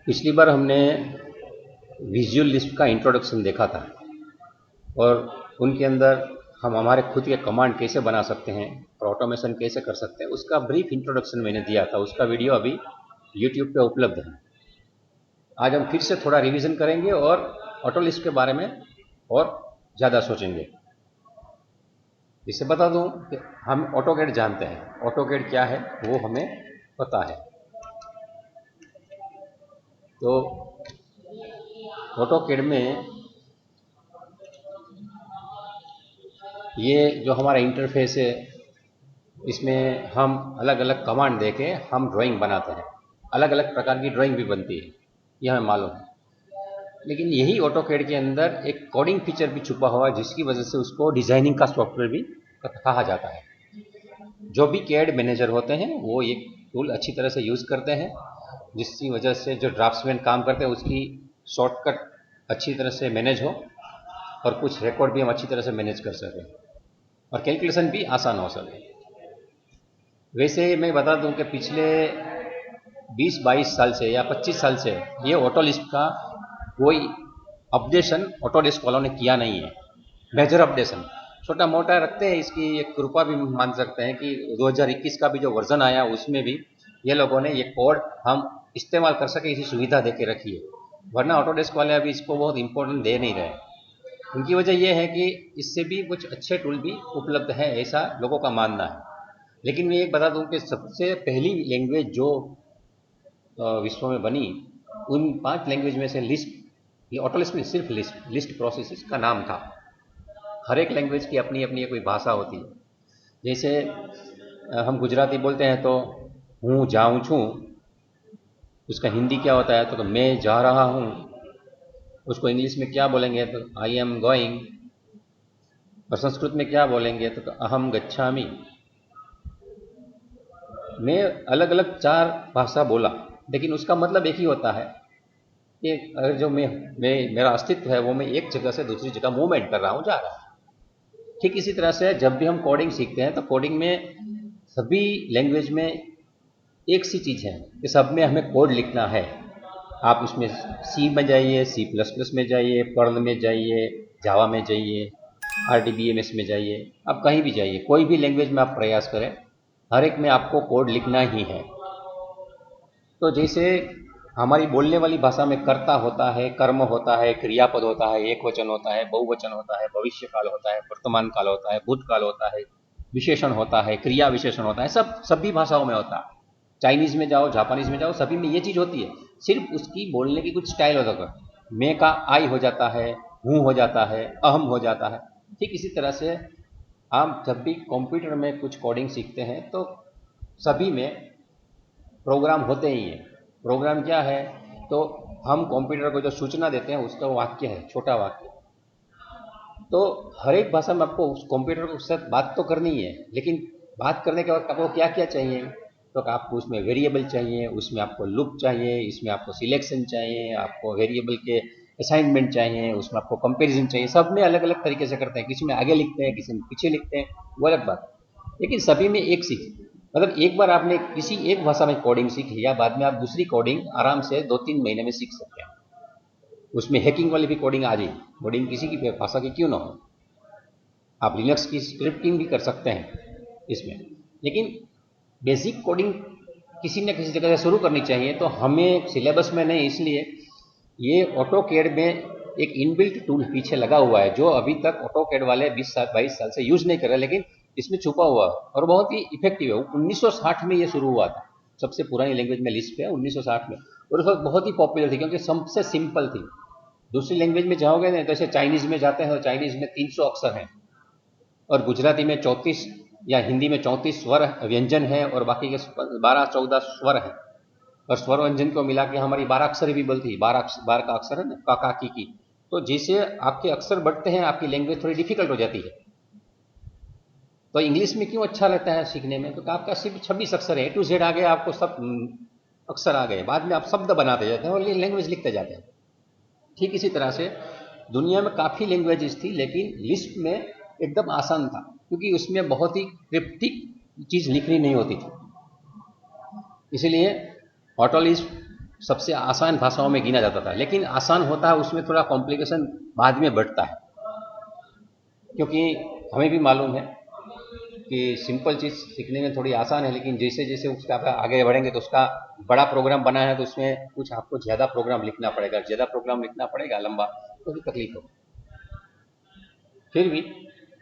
पिछली बार हमने visual list का इंट्रोडक्शन देखा था और उनके अंदर हम हमारे खुद के कमांड कैसे बना सकते हैं और ऑटोमेशन कैसे कर सकते हैं उसका ब्रीफ इंट्रोडक्शन मैंने दिया था। उसका वीडियो अभी यूट्यूब पे उपलब्ध है। आज हम फिर से थोड़ा रिवीजन करेंगे और ऑटो लिस्ट के बारे में और ज़्यादा सोचेंगे। इसे बता दूं कि हम ऑटोकैड जानते हैं, ऑटोकैड क्या है वो हमें पता है। तो ऑटोकैड में ये जो हमारा इंटरफेस है, इसमें हम अलग अलग कमांड देके हम ड्राइंग बनाते हैं। अलग अलग प्रकार की ड्राइंग भी बनती है, यह हमें मालूम है। लेकिन यही ऑटोकैड के अंदर एक कोडिंग फीचर भी छुपा हुआ है, जिसकी वजह से उसको डिजाइनिंग का सॉफ्टवेयर भी कहा जाता है। जो भी कैड मैनेजर होते हैं वो एक टूल अच्छी तरह से यूज़ करते हैं, जिसकी वजह से जो ड्राफ्ट्समैन काम करते हैं उसकी शॉर्टकट अच्छी तरह से मैनेज हो और कुछ रिकॉर्ड भी हम अच्छी तरह से मैनेज कर सकें और कैलकुलेशन भी आसान हो सके। वैसे मैं बता दूं कि पिछले 20-22 साल से या 25 साल से ये ऑटो लिस्ट का कोई अपडेशन ऑटोडेस्क वालों ने किया नहीं है। मेजर अपडेशन छोटा मोटा रखते हैं, इसकी एक कृपा भी मान सकते हैं कि 2021 का भी जो वर्जन आया उसमें भी ये लोगों ने ये कोड हम इस्तेमाल कर सके इसी सुविधा दे के रखी है, वरना ऑटोडेस्क वाले अभी इसको बहुत इंपॉर्टेंट दे नहीं रहे। उनकी वजह यह है कि इससे भी कुछ अच्छे टूल भी उपलब्ध हैं, ऐसा लोगों का मानना है। लेकिन मैं एक बता दूं कि सबसे पहली लैंग्वेज जो विश्व में बनी, उन 5 लैंग्वेज में से लिस्ट, ये ऑटो लिस्ट में सिर्फ लिस्ट प्रोसेस का नाम था। हर एक लैंग्वेज की अपनी अपनी कोई भाषा होती है। जैसे हम गुजराती बोलते हैं तो हूँ जाऊँ छूँ, उसका हिंदी क्या होता है तो मैं जा रहा हूँ। उसको इंग्लिश में क्या बोलेंगे तो आई एम गोइंग, और संस्कृत में क्या बोलेंगे तो अहम गच्छामि। मैं अलग अलग 4 भाषा बोला, लेकिन उसका मतलब एक ही होता है कि अगर जो मैं मेरा अस्तित्व है वो मैं एक जगह से दूसरी जगह मूवमेंट कर रहा हूँ, जा रहा हूँ। ठीक इसी तरह से जब भी हम कोडिंग सीखते हैं तो कोडिंग में सभी लैंग्वेज में एक सी चीज़ है कि सब में हमें कोड लिखना है। आप उसमें सी में जाइए, C++ में जाइए, पर्ल में जाइए, जावा में जाइए, RDBMS में जाइए, आप कहीं भी जाइए, कोई भी लैंग्वेज में आप प्रयास करें, हर एक में आपको कोड लिखना ही है। तो जैसे हमारी बोलने वाली भाषा में कर्ता होता है, कर्म होता है, क्रियापद होता है, एक वचन होता है, बहुवचन होता है, भविष्य काल होता है, वर्तमान काल होता है, भूतकाल होता है, विशेषण होता है, क्रिया विशेषण होता है, सब सभी भाषाओं में होता है। चाइनीज में जाओ, जापानीज में जाओ, सभी में ये चीज होती है, सिर्फ उसकी बोलने की कुछ स्टाइल होता है। मैं का आई हो जाता है, हूँ हो जाता है, अहम हो जाता है। ठीक इसी तरह से आप जब भी कंप्यूटर में कुछ कोडिंग सीखते हैं तो सभी में प्रोग्राम होते ही हैं। प्रोग्राम क्या है तो हम कंप्यूटर को जो सूचना देते हैं उसका वाक्य है, छोटा वाक्य। तो हर एक भाषा में आपको उस कंप्यूटर के साथ बात तो करनी है, लेकिन बात करने के बाद आपको क्या क्या चाहिए तो आपको उसमें वेरिएबल चाहिए, उसमें आपको लूप चाहिए, इसमें आपको सिलेक्शन चाहिए, आपको वेरिएबल के असाइनमेंट चाहिए, उसमें आपको कंपैरिजन चाहिए। सब में अलग अलग तरीके से करते हैं, किसी में आगे लिखते हैं, किसी में पीछे लिखते हैं, वो अलग बात। लेकिन सभी में एक सीख, मतलब एक बार आपने किसी एक भाषा में कोडिंग सीख लिया, बाद में आप दूसरी कोडिंग आराम से 2-3 महीने में सीख सकते हैं। उसमें हैकिंग वाली भी कोडिंग आ जाएगी, कोडिंग किसी की भाषा की क्यों ना हो। आप लिनक्स की स्क्रिप्टिंग भी कर सकते हैं इसमें। लेकिन बेसिक कोडिंग किसी न किसी जगह से शुरू करनी चाहिए, तो हमें सिलेबस में नहीं, इसलिए ये ऑटोकैड में एक इनबिल्ट टूल पीछे लगा हुआ है जो अभी तक ऑटोकैड वाले 20-22 साल से यूज नहीं कर रहे, लेकिन इसमें छुपा हुआ और बहुत ही इफेक्टिव है। 1960 में ये शुरू हुआ था, सबसे पुरानी लैंग्वेज में लिस्ट पे 1960 में, और उस वक्त बहुत ही पॉपुलर थी क्योंकि सबसे सिंपल थी। दूसरी लैंग्वेज में जाओगे ना, जैसे चाइनीज में जाते हैं तो चाइनीज में 300 अक्षर हैं, और गुजराती में 34 या हिंदी में 34 स्वर व्यंजन है, और बाकी के 12-14 स्वर हैं। और स्वर व्यंजन को मिला के हमारी 12 अक्षर भी बनती है, 12 का अक्षर है ना, काका की। तो जैसे आपके अक्षर बढ़ते हैं आपकी लैंग्वेज थोड़ी डिफिकल्ट हो जाती है। तो इंग्लिश में क्यों अच्छा रहता है सीखने में, क्योंकि आपका सिर्फ 26 अक्षर है, A to Z आ गए, आपको सब अक्षर आ गए, बाद में आप शब्द बनाते जाते हैं और ये लैंग्वेज लिखते जाते हैं। ठीक इसी तरह से दुनिया में काफ़ी लैंग्वेजेस थी, लेकिन लिस्ट में एकदम आसान था क्योंकि उसमें बहुत ही क्रिप्टिक चीज़ लिखनी नहीं होती थी। इसीलिए ऑटो लिस्ट सबसे आसान भाषाओं में गिना जाता था, लेकिन आसान होता है उसमें थोड़ा कॉम्प्लिकेशन बाद में बढ़ता है, क्योंकि हमें भी मालूम है कि सिंपल चीज़ सीखने में थोड़ी आसान है, लेकिन जैसे जैसे उसका आप आगे बढ़ेंगे तो उसका बड़ा प्रोग्राम बना है तो उसमें कुछ आपको ज़्यादा प्रोग्राम लिखना पड़ेगा, ज़्यादा प्रोग्राम लिखना पड़ेगा लंबा, तो भी तकलीफ हो। फिर भी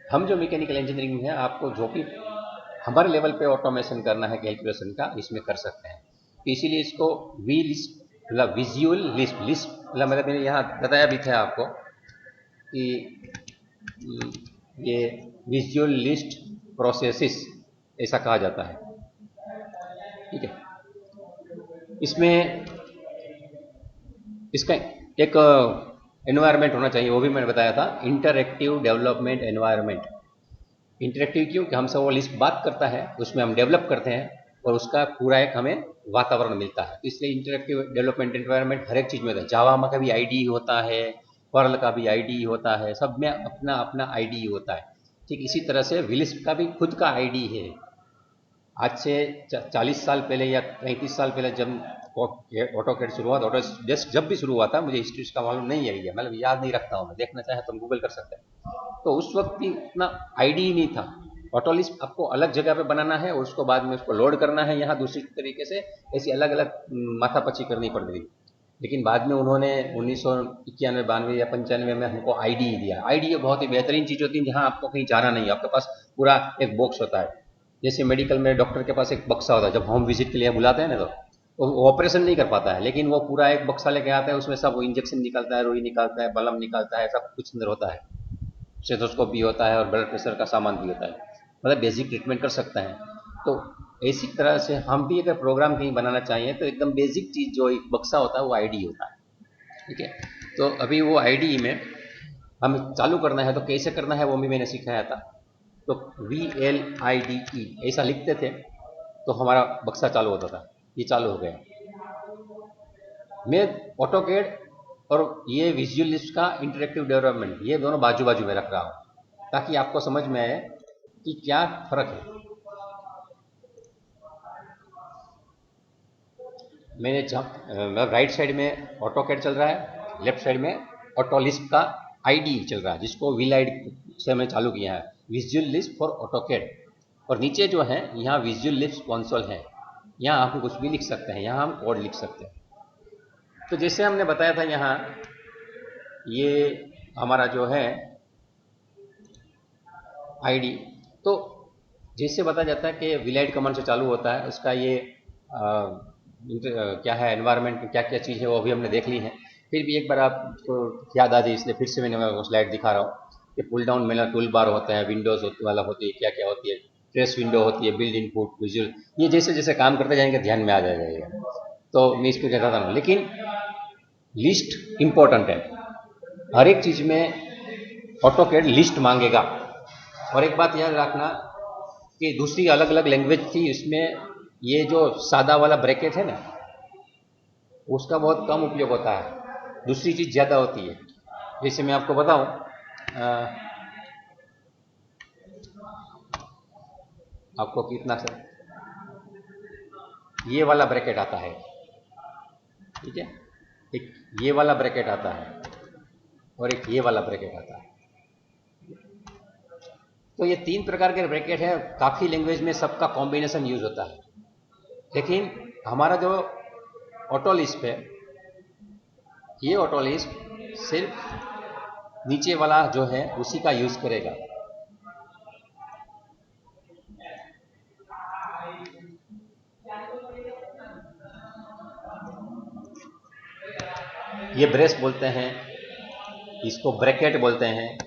हम जो मैकेनिकल इंजीनियरिंग में है, आपको जो भी हमारे लेवल पे ऑटोमेशन करना है कैलकुलेशन का, इसमें कर सकते हैं। तो इसीलिए इसको वी लिस्ट मतलब विजुअल लिस्ट लिस्ट मतलब मैंने यहाँ बताया भी था आपको कि ये विजुअल लिस्ट प्रोसेसेस ऐसा कहा जाता है। ठीक है, इसमें इसका एक एनवायरनमेंट होना चाहिए, वो भी मैंने बताया था, इंटरएक्टिव डेवलपमेंट एनवायरनमेंट। इंटरेक्टिव क्यों कि हमसे वो लिस्ट बात करता है, उसमें हम डेवलप करते हैं और उसका पूरा एक हमें वातावरण मिलता है, इसलिए इंटरेक्टिव डेवलपमेंट एनवायरनमेंट हर एक चीज़ में होता है। जावा में का भी आईडी होता है, पर्ल का भी आईडी होता है, सब में अपना अपना आईडी होता है। ठीक इसी तरह से विलिस्प का भी खुद का आईडी है। आज से 40 साल पहले या 35 साल पहले जब ऑटोकैड शुरू हुआ, ऑटो डेस्क जब भी शुरू हुआ था, मुझे हिस्ट्री का मालूम नहीं है, मतलब याद नहीं रखता हूँ मैं, देखना चाहे तो हम गूगल कर सकते हैं। तो उस वक्त भी इतना आईडी ही नहीं था। ऑटोलिस्प आपको अलग जगह पे बनाना है और उसको बाद में उसको लोड करना है यहाँ दूसरी तरीके से, ऐसी अलग अलग माथापच्ची करनी पड़ रही। लेकिन बाद में उन्होंने 1991, 92 या 95 में हमको आईडी दिया। आईडी बहुत ही बेहतरीन चीज़ होती है, जहाँ आपको कहीं जाना नहीं है, आपके पास पूरा एक बॉक्स होता है। जैसे मेडिकल में डॉक्टर के पास एक बक्सा होता है, जब होम विजिट के लिए बुलाते हैं ना, तो वो ऑपरेशन नहीं कर पाता है, लेकिन वो पूरा एक बक्सा लेके आता है, उसमें सब इंजेक्शन निकालता है, रुई निकालता है, बलम निकालता है, सब कुछ अंदर होता है, स्टेथोस्कोप भी होता है और ब्लड प्रेशर का सामान भी होता है, मतलब बेसिक ट्रीटमेंट कर सकता है। तो इसी तरह से हम भी अगर प्रोग्राम कहीं बनाना चाहिए तो एकदम बेसिक चीज़ जो एक बक्सा होता है वो आईडी होता है। ठीक है, तो अभी वो आईडी में हम चालू करना है तो कैसे करना है वो भी मैंने सिखाया था। तो VLIDE ऐसा लिखते थे तो हमारा बक्सा चालू होता था। ये चालू हो गया। मैं ऑटोकैड और ये विजुअल लिस्ट का इंटरेक्टिव डेवलपमेंट, ये दोनों बाजू बाजू में रख रहा हूँ ताकि आपको समझ में आए कि क्या फर्क है। मैंने मतलब राइट साइड में ऑटोकैड चल रहा है, लेफ्ट साइड में ऑटोलिस्ट का आईडी चल रहा है, जिसको विलाइड से मैंने चालू किया है, विजुअल लिस्ट फॉर ऑटोकैड। और नीचे जो है यहाँ विजुअल लिस्ट कंसोल है, यहाँ आप कुछ भी लिख सकते हैं, यहाँ हम कोड लिख सकते हैं। तो जैसे हमने बताया था, यहाँ ये हमारा जो है आईडी, तो जैसे बताया जाता है कि विलाइड कमांड से चालू होता है, उसका ये क्या है एनवायरनमेंट, क्या क्या चीज़ है वो भी हमने देख ली है। फिर भी एक बार आपको याद आ जाए इसलिए फिर से मैंने वो स्लाइड दिखा रहा हूँ कि pull down menu tool bar होता है, विंडोज़ वाला होती है, क्या क्या होती है, ट्रेस विंडो होती है, बिल्ड इनपुट, विजुअल, ये जैसे जैसे काम करते जाएंगे ध्यान में आ जाएगा। तो मैं इसको कहता था, लेकिन लिस्ट इंपॉर्टेंट है, हर एक चीज़ में ऑटोकैड लिस्ट मांगेगा। और एक बात याद रखना कि दूसरी अलग अलग लैंग्वेज थी, इसमें ये जो सादा वाला ब्रैकेट है ना, उसका बहुत कम उपयोग होता है, दूसरी चीज़ ज़्यादा होती है। जैसे मैं आपको बताऊं, आपको कितना से ये वाला ब्रैकेट आता है, ठीक है, एक ये वाला ब्रैकेट आता है और एक ये वाला ब्रैकेट आता है। तो ये 3 प्रकार के ब्रैकेट है, काफ़ी लैंग्वेज में सबका कॉम्बिनेशन यूज होता है, लेकिन हमारा जो ऑटोलिस्प है, ये ऑटोलिस्प सिर्फ नीचे वाला जो है उसी का यूज करेगा। ये ब्रेस बोलते हैं, इसको ब्रैकेट बोलते हैं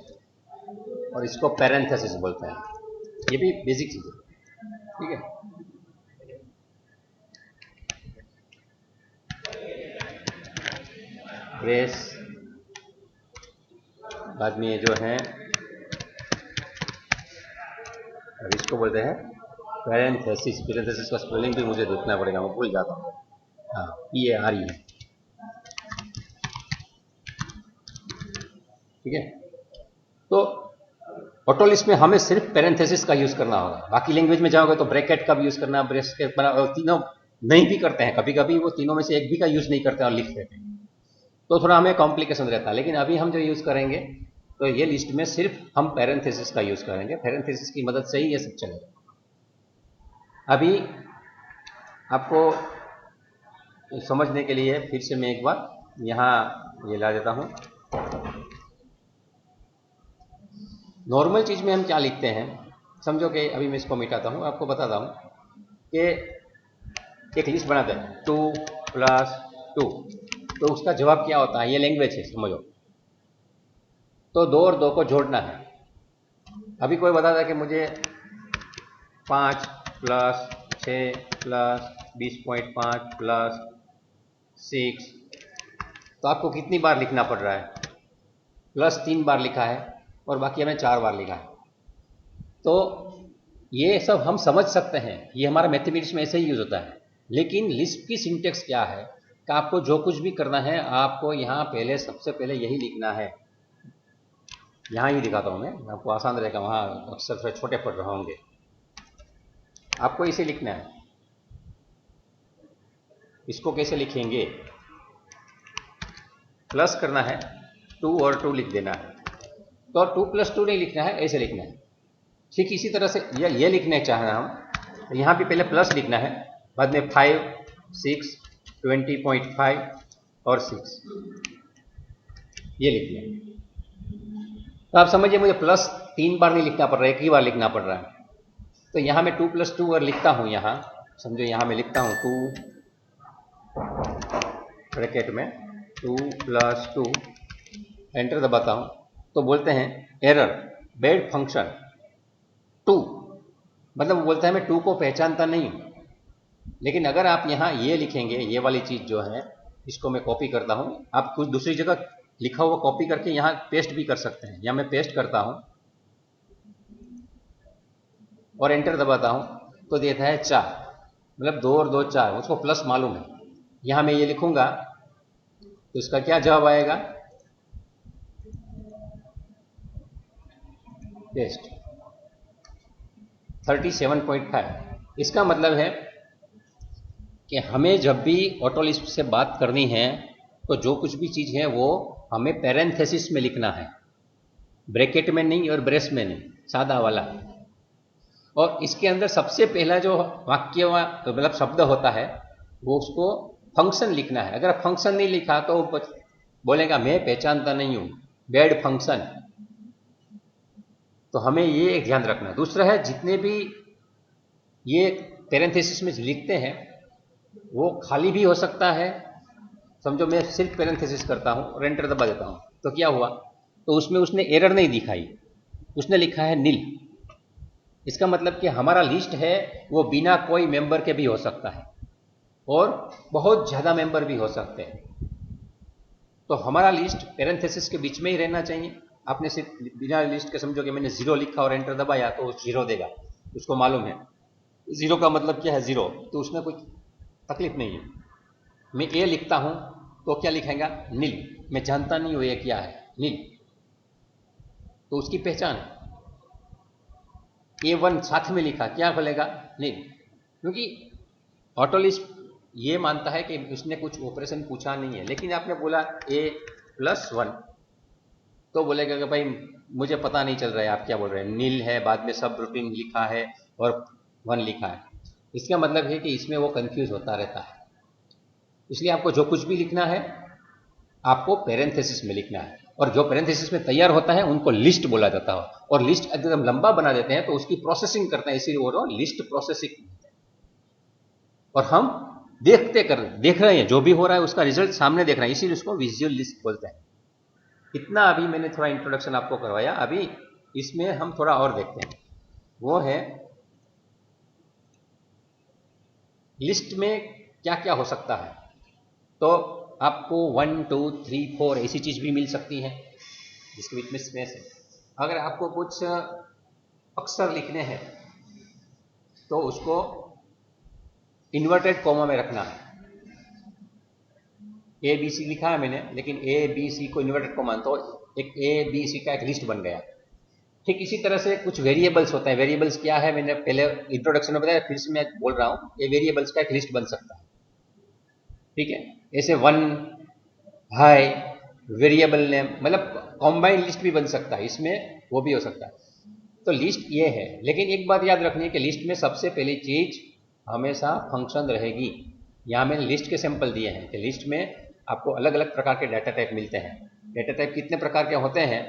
और इसको पैरेंथेसिस बोलते हैं। ये भी बेसिक चीज़ है, ठीक है। ब्रेस, बाद में ये जो है और इसको बोलते हैं पैरेंथेसिस। पैरेंथेसिस का स्पेलिंग भी मुझे देखना पड़ेगा, मैं भूल जाता हूँ। हाँ, PARE, ठीक है। तो ऑटोलिस्ट में हमें सिर्फ पैरेंथेसिस का यूज करना होगा, बाकी लैंग्वेज में जाओगे तो ब्रैकेट का भी यूज करना, ब्रेस के तीनों नहीं भी करते हैं, कभी कभी वो तीनों में से एक भी का यूज नहीं करते और लिख देते हैं, तो थोड़ा हमें कॉम्प्लिकेशन रहता है। लेकिन अभी हम जो यूज करेंगे तो ये लिस्ट में सिर्फ हम पैरेंथेसिस का यूज करेंगे, पैरेंथेसिस की मदद से ही ये सब चलेगा। अभी आपको समझने के लिए फिर से मैं एक बार यहाँ ये ला देता हूँ। नॉर्मल चीज में हम क्या लिखते हैं, समझो कि अभी मैं इसको मिटाता हूँ, आपको बताता हूँ कि एक लिस्ट बनाते हैं 2 + 2, तो उसका जवाब क्या होता है, ये लैंग्वेज है समझो। तो 2 और 2 को जोड़ना है। अभी कोई बताता है कि मुझे 5 + 6 + 20.5 + 6, तो आपको कितनी बार लिखना पड़ रहा है, +3 बार लिखा है और बाकी हमें 4 बार लिखा है। तो ये सब हम समझ सकते हैं, ये हमारा मैथमेटिक्स में ऐसे ही यूज होता है। लेकिन लिस्ट की सिंटेक्स क्या है कि आपको जो कुछ भी करना है आपको यहाँ पहले सबसे पहले यही लिखना है। यहाँ ही दिखाता हूँ मैं, आपको आसान रहेगा, वहाँ अक्सर थोड़े छोटे पढ़ रहे होंगे। आपको इसे लिखना है। इसको कैसे लिखेंगे, प्लस करना है, 2 और 2 लिख देना है। तो 2 + 2 नहीं लिखना है, ऐसे लिखना है। ठीक इसी तरह से ये लिखने चाहना हम, तो यहाँ भी पहले प्लस लिखना है, बाद में 5, 6, 20.5 और 6 ये लिखना है। तो आप समझिए मुझे +3 बार नहीं लिखना पड़ रहा है, एक ही बार लिखना पड़ रहा है। तो यहाँ मैं 2 + 2 और लिखता हूँ, यहाँ समझो यहाँ मैं लिखता हूँ 2 ब्रैकेट में 2 + 2, एंटर दबाता हूँ तो बोलते हैं एरर बैड फंक्शन 2, मतलब वो बोलता है मैं 2 को पहचानता नहीं हूँ। लेकिन अगर आप यहाँ ये लिखेंगे, ये वाली चीज जो है, इसको मैं कॉपी करता हूँ, आप कुछ दूसरी जगह लिखा हुआ कॉपी करके यहाँ पेस्ट भी कर सकते हैं, या मैं पेस्ट करता हूँ और एंटर दबाता हूँ तो देता है 4, मतलब 2 और 2 4, उसको प्लस मालूम है। यहाँ मैं ये लिखूंगा तो इसका क्या जवाब आएगा, पेस्ट 37.5। इसका मतलब है कि हमें जब भी ऑटो लिस्ट से बात करनी है तो जो कुछ भी चीज है वो हमें पैरेंथेसिस में लिखना है, ब्रैकेट में नहीं और ब्रेस में नहीं, सादा वाला। और इसके अंदर सबसे पहला जो वाक्य मतलब शब्द होता है वो उसको फंक्शन लिखना है। अगर फंक्शन नहीं लिखा तो बोलेगा मैं पहचानता नहीं हूं, बैड फंक्शन। तो हमें ये एक ध्यान रखना है। दूसरा है जितने भी ये पैरेंथेसिस में लिखते हैं वो खाली भी हो सकता है। समझो मैं सिर्फ पैरेंथेसिस करता हूं और एंटर दबा देता हूं तो क्या हुआ, तो उसमें उसने एरर नहीं दिखाई, उसने लिखा है नील। इसका मतलब कि हमारा लिस्ट है वो बिना कोई मेंबर के भी हो सकता है और बहुत ज्यादा मेंबर भी हो सकते हैं। तो हमारा लिस्ट पैरेंथेसिस के बीच में ही रहना चाहिए। आपने सिर्फ बिना लिस्ट के समझो कि मैंने 0 लिखा और एंटर दबाया तो वो 0 देगा, उसको मालूम है 0 का मतलब क्या है 0, तो उसमें कोई तकलीफ नहीं है। मैं ए लिखता हूं तो क्या लिखेगा, नील, मैं जानता नहीं हूं ये क्या है, नील, तो उसकी पहचान है। A1 साथ में लिखा, क्या बोलेगा, नील, क्योंकि ऑटो लिस्ट ये मानता है कि उसने कुछ ऑपरेशन पूछा नहीं है। लेकिन आपने बोला A+1 तो बोलेगा कि भाई मुझे पता नहीं चल रहा है आप क्या बोल रहे हैं, नील है, बाद में सब रूटीन लिखा है और 1 लिखा है। इसका मतलब है कि इसमें वो कंफ्यूज होता रहता है। इसलिए आपको जो कुछ भी लिखना है आपको पैरेंथेसिस में लिखना है, और जो पैरेंथेसिस में तैयार होता है उनको लिस्ट बोला जाता है। और लिस्ट अगर हम लंबा बना देते हैं तो उसकी प्रोसेसिंग करते हैं, इसीलिए बोल रहा हूं लिस्ट प्रोसेसिंग। और हम देख रहे हैं जो भी हो रहा है उसका रिजल्ट सामने देख रहे हैं, इसीलिए उसको विजुअल लिस्ट बोलते हैं। इतना अभी मैंने थोड़ा इंट्रोडक्शन आपको करवाया। अभी इसमें हम थोड़ा और देखते हैं, वो है लिस्ट में क्या क्या हो सकता है। तो आपको 1 2 3 4 ऐसी चीज भी मिल सकती है जिसके बीच में स्पेस है। अगर आपको कुछ अक्षर लिखने हैं तो उसको इन्वर्टेड कॉमा में रखना है। ए बी सी लिखा है मैंने, लेकिन ए बी सी को इन्वर्टेड कॉमा, तो एक ए बी सी का एक लिस्ट बन गया। ठीक इसी तरह से कुछ वेरिएबल्स होते हैं। वेरिएबल्स क्या है मैंने पहले इंट्रोडक्शन में बताया, फिर से मैं बोल रहा हूँ, ये वेरिएबल्स का एक लिस्ट बन सकता है। ठीक है, ऐसे वन, हाई, वेरिएबल नेम, मतलब कॉम्बाइंड लिस्ट भी बन सकता है, इसमें वो भी हो सकता है। तो लिस्ट ये है, लेकिन एक बात याद रखनी है कि लिस्ट में सबसे पहली चीज हमेशा फंक्शन रहेगी। यहाँ मैंने लिस्ट के सैंपल दिए हैं कि लिस्ट में आपको अलग अलग प्रकार के डाटा टाइप मिलते हैं। डाटा टाइप कितने प्रकार के होते हैं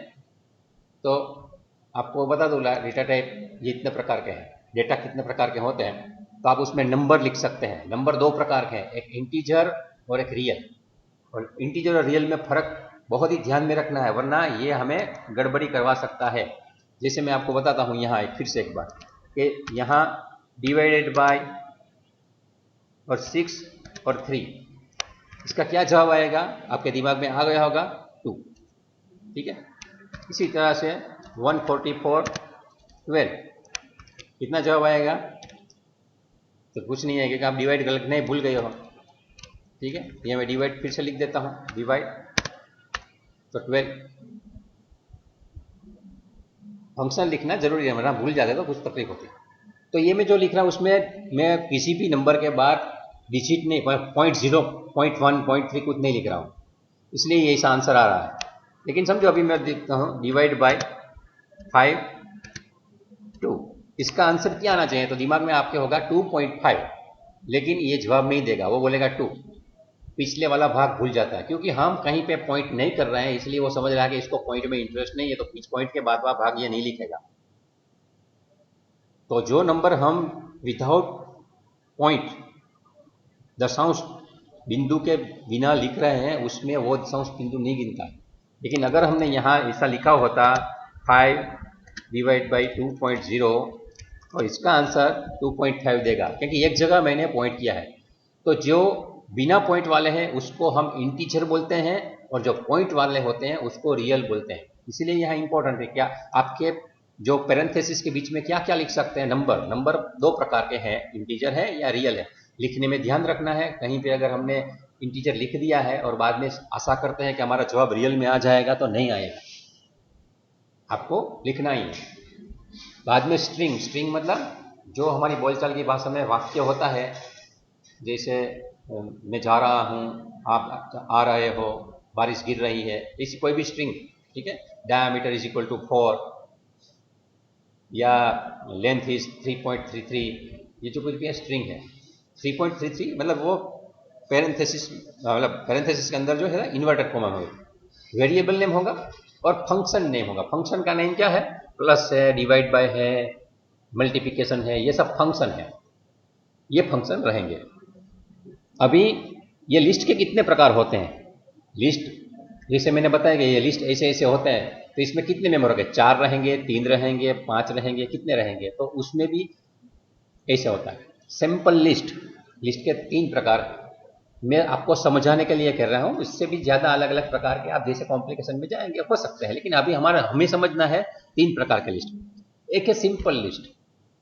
तो आपको बता दूँ, डेटा टाइप ये इतने प्रकार के हैं। डेटा कितने प्रकार के होते हैं तो आप उसमें नंबर लिख सकते हैं। नंबर दो प्रकार के हैं, एक इंटीजर और एक रियल। और इंटीजर और रियल में फर्क बहुत ही ध्यान में रखना है, वरना ये हमें गड़बड़ी करवा सकता है। जैसे मैं आपको बताता हूँ यहाँ फिर से एक बार कि यहाँ डिवाइडेड बाय और 6 और 3, इसका क्या जवाब आएगा आपके दिमाग में आ गया होगा, 2। ठीक है, इसी तरह से 144 12, कितना जवाब आएगा, तो कुछ नहीं है क्योंकि आप डिवाइड गलत नहीं भूल गए हो। ठीक है, ये मैं डिवाइड फिर से लिख देता हूँ, डिवाइड तो 12। फंक्शन लिखना जरूरी है, वरना भूल जाते तो कुछ तकलीफ होती। तो ये मैं जो लिख रहा हूँ उसमें मैं किसी भी नंबर के बाद डिजिट नहीं, 0.0, 0.1, 0.3 कुछ नहीं लिख रहा हूँ, इसलिए ये ऐसा आंसर आ रहा है। लेकिन समझो अभी मैं देखता हूँ डिवाइड बाय 5 2, इसका आंसर क्या आना चाहिए, तो दिमाग में आपके होगा 2.5, लेकिन ये जवाब नहीं देगा, वो बोलेगा 2। पिछले वाला भाग भूल जाता है, क्योंकि हम कहीं पे पॉइंट नहीं कर रहे हैं, इसलिए वो समझ रहा है कि इसको पॉइंट में इंटरेस्ट नहीं है, तो इस पॉइंट के बाद वाला भाग ये नहीं लिखेगा। तो जो नंबर हम विदाउट पॉइंट, दशांश बिंदु के बिना लिख रहे हैं, उसमें वो दशांश बिंदु नहीं गिनता है। लेकिन अगर हमने यहाँ ऐसा लिखा होता 5 डिवाइड बाई 2.0, और इसका आंसर 2.5 देगा, क्योंकि एक जगह मैंने पॉइंट किया है। तो जो बिना पॉइंट वाले हैं उसको हम इंटीजर बोलते हैं, और जो पॉइंट वाले होते हैं उसको रियल बोलते हैं। इसीलिए यहाँ इंपॉर्टेंट है क्या आपके जो पेरेंथेसिस के बीच में क्या क्या लिख सकते हैं, नंबर। नंबर दो प्रकार के हैं, इंटीजर है या रियल है। लिखने में ध्यान रखना है, कहीं पे अगर हमने इंटीजर लिख दिया है और बाद में आशा करते हैं कि हमारा जवाब रियल में आ जाएगा, तो नहीं आएगा, आपको लिखना ही है। बाद में स्ट्रिंग, स्ट्रिंग मतलब जो हमारी बोलचाल की भाषा में वाक्य होता है, जैसे मैं जा रहा हूँ, आप आ रहे हो, बारिश गिर रही है, इसी कोई भी स्ट्रिंग। ठीक है, डायमीटर इज इक्वल टू 4 या लेंथ इज 3.33, ये जो कुछ भी है स्ट्रिंग है। 3.33 मतलब वो पेरेंथेसिस, मतलब पेरेंथेसिस के अंदर जो है इन्वर्टेड कॉमा होगा, वेरिएबल नेम होगा और फंक्शन नेम होगा। फंक्शन का नेम क्या है, प्लस है, डिवाइड बाय है, मल्टीप्लिकेशन है, ये सब फंक्शन है, ये फंक्शन रहेंगे। अभी ये लिस्ट के कितने प्रकार होते हैं, लिस्ट जैसे मैंने बताया कि ये लिस्ट ऐसे ऐसे होते हैं, तो इसमें कितने मेंबर होंगे, 4 रहेंगे, 3 रहेंगे, 5 रहेंगे, कितने रहेंगे, तो उसमें भी ऐसे होता है। सिंपल लिस्ट, लिस्ट के 3 प्रकार मैं आपको समझाने के लिए कह रहा हूं, इससे भी ज्यादा अलग अलग प्रकार के आप जैसे कॉम्प्लिकेशन में जाएंगे हो सकते हैं, लेकिन अभी हमें समझना है 3 प्रकार के लिस्ट। एक है सिंपल लिस्ट,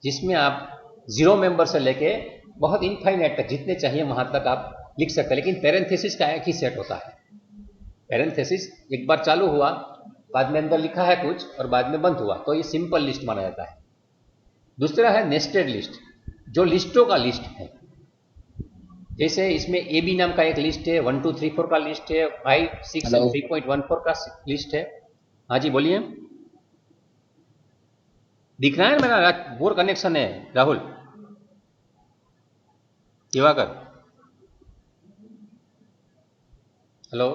जिसमें आप 0 मेंबर से लेके बहुत इनफाइनाइट तक जितने चाहिए वहां तक आप लिख सकते हैं, लेकिन पेरेंथेसिस का एक ही सेट होता है। पेरेंथेसिस एक बार चालू हुआ, बाद में अंदर लिखा है कुछ और बाद में बंद हुआ, तो ये सिंपल लिस्ट माना जाता है। दूसरा है नेस्टेड लिस्ट, जो लिस्टों का लिस्ट है। जैसे इसमें ए बी नाम का एक लिस्ट है, 1 2 3 4 का लिस्ट है, 5 6 हेलो। एंड 3.14 का लिस्ट है। हाँ जी बोलिए, दिख रहा है ना मेरा बोर कनेक्शन है राहुल दिवाकर, हेलो।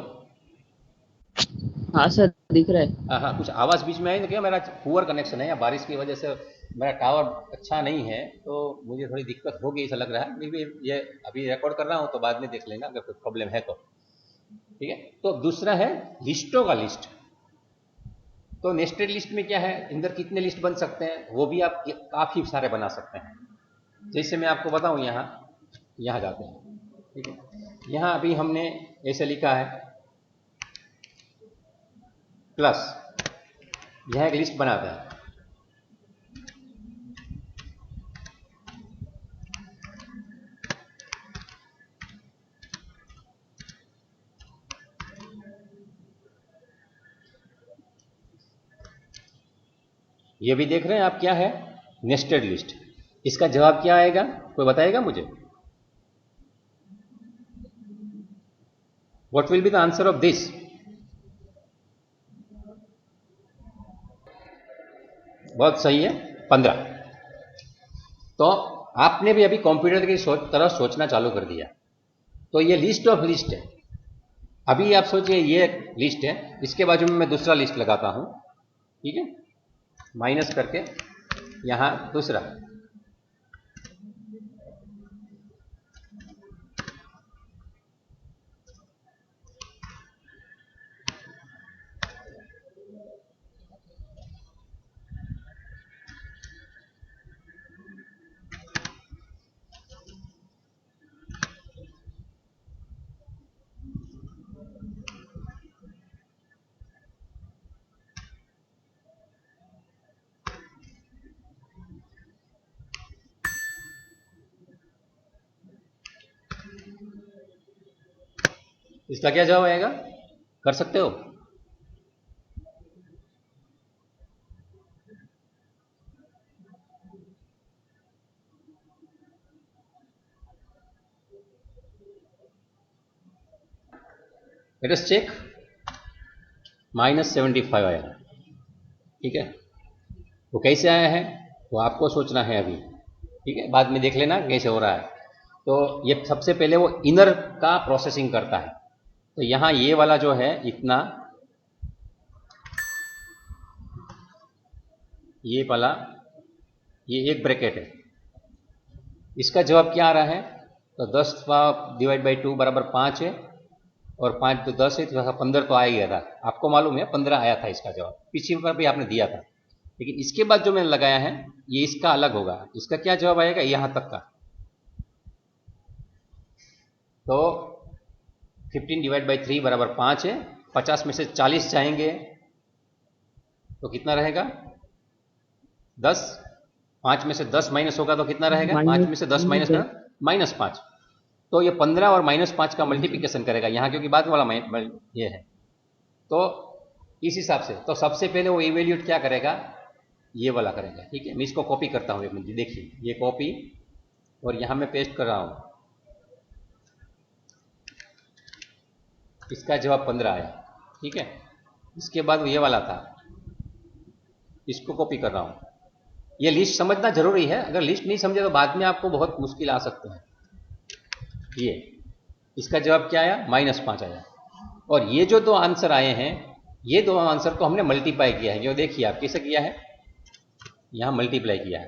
हाँ सर, दिख रहा है। हाँ हाँ, कुछ आवाज़ बीच में आई ना, क्या मेरा पुअर कनेक्शन है या बारिश की वजह से मेरा टावर अच्छा नहीं है, तो मुझे थोड़ी दिक्कत होगी ऐसा लग रहा है। मैं भी ये अभी रिकॉर्ड कर रहा हूँ, तो बाद में देख लेना अगर कोई प्रॉब्लम है तो। ठीक है, तो दूसरा है लिस्टों का लिस्ट। तो नेस्टेड लिस्ट में क्या है, अंदर कितने लिस्ट बन सकते हैं, वो भी आप काफ़ी सारे बना सकते हैं। जैसे मैं आपको बताऊं, यहाँ यहाँ जाते हैं। ठीक है, यहाँ अभी हमने ऐसे लिखा है प्लस, यहाँ एक लिस्ट बनाते हैं। ये भी देख रहे हैं आप, क्या है? Nested list. इसका जवाब क्या आएगा, कोई बताएगा मुझे? What will be the answer of this? बहुत सही है, 15। तो आपने भी अभी कंप्यूटर की तरह सोचना चालू कर दिया। तो ये लिस्ट ऑफ लिस्ट है। अभी आप सोचिए ये लिस्ट है, इसके बाजू में मैं दूसरा लिस्ट लगाता हूं, ठीक है, माइनस करके यहां दूसरा। इसका क्या जवाब आएगा, कर सकते हो? Let us check. -75 आया, ठीक है। वो कैसे आया है वो आपको सोचना है अभी, ठीक है, बाद में देख लेना कैसे हो रहा है। तो ये सबसे पहले वो इनर का प्रोसेसिंग करता है। तो यहां ये वाला जो है इतना, ये वाला, ये एक ब्रैकेट है, इसका जवाब क्या आ रहा है? तो 10/2 बराबर 5 है, और 5 तो 10 है, तो 15 तो आ गया था। आपको मालूम है 15 आया था इसका जवाब, पिछली बार भी आपने दिया था। लेकिन इसके बाद जो मैंने लगाया है ये इसका अलग होगा। इसका क्या जवाब आएगा यहां तक का? तो 15/3 बराबर 5 है। 50 में से 40 जाएंगे तो कितना रहेगा? 10। 5 में से 10 माइनस होगा तो कितना रहेगा? 5 में से 10 माइनस करना, -5। तो ये 15 और -5 का मल्टीप्लिकेशन करेगा यहाँ, क्योंकि बाद वाला ये है। तो इस हिसाब से तो सबसे पहले वो इवेल्यूट क्या करेगा, ये वाला करेगा, ठीक है। मैं इसको कॉपी करता हूँ एक मिनट, देखिए ये कॉपी, और यहां मैं पेस्ट कर रहा हूं। इसका जवाब 15 आया, ठीक है। इसके बाद ये वाला था, इसको कॉपी कर रहा हूं। ये लिस्ट समझना जरूरी है, अगर लिस्ट नहीं समझे तो बाद में आपको बहुत मुश्किल आ सकते हैं। ये इसका जवाब क्या आया? -5 आया। और ये जो दो आंसर आए हैं, ये दो आंसर को हमने मल्टीप्लाई किया है। जो देखिए आप कैसे किया है, यहां मल्टीप्लाई किया है।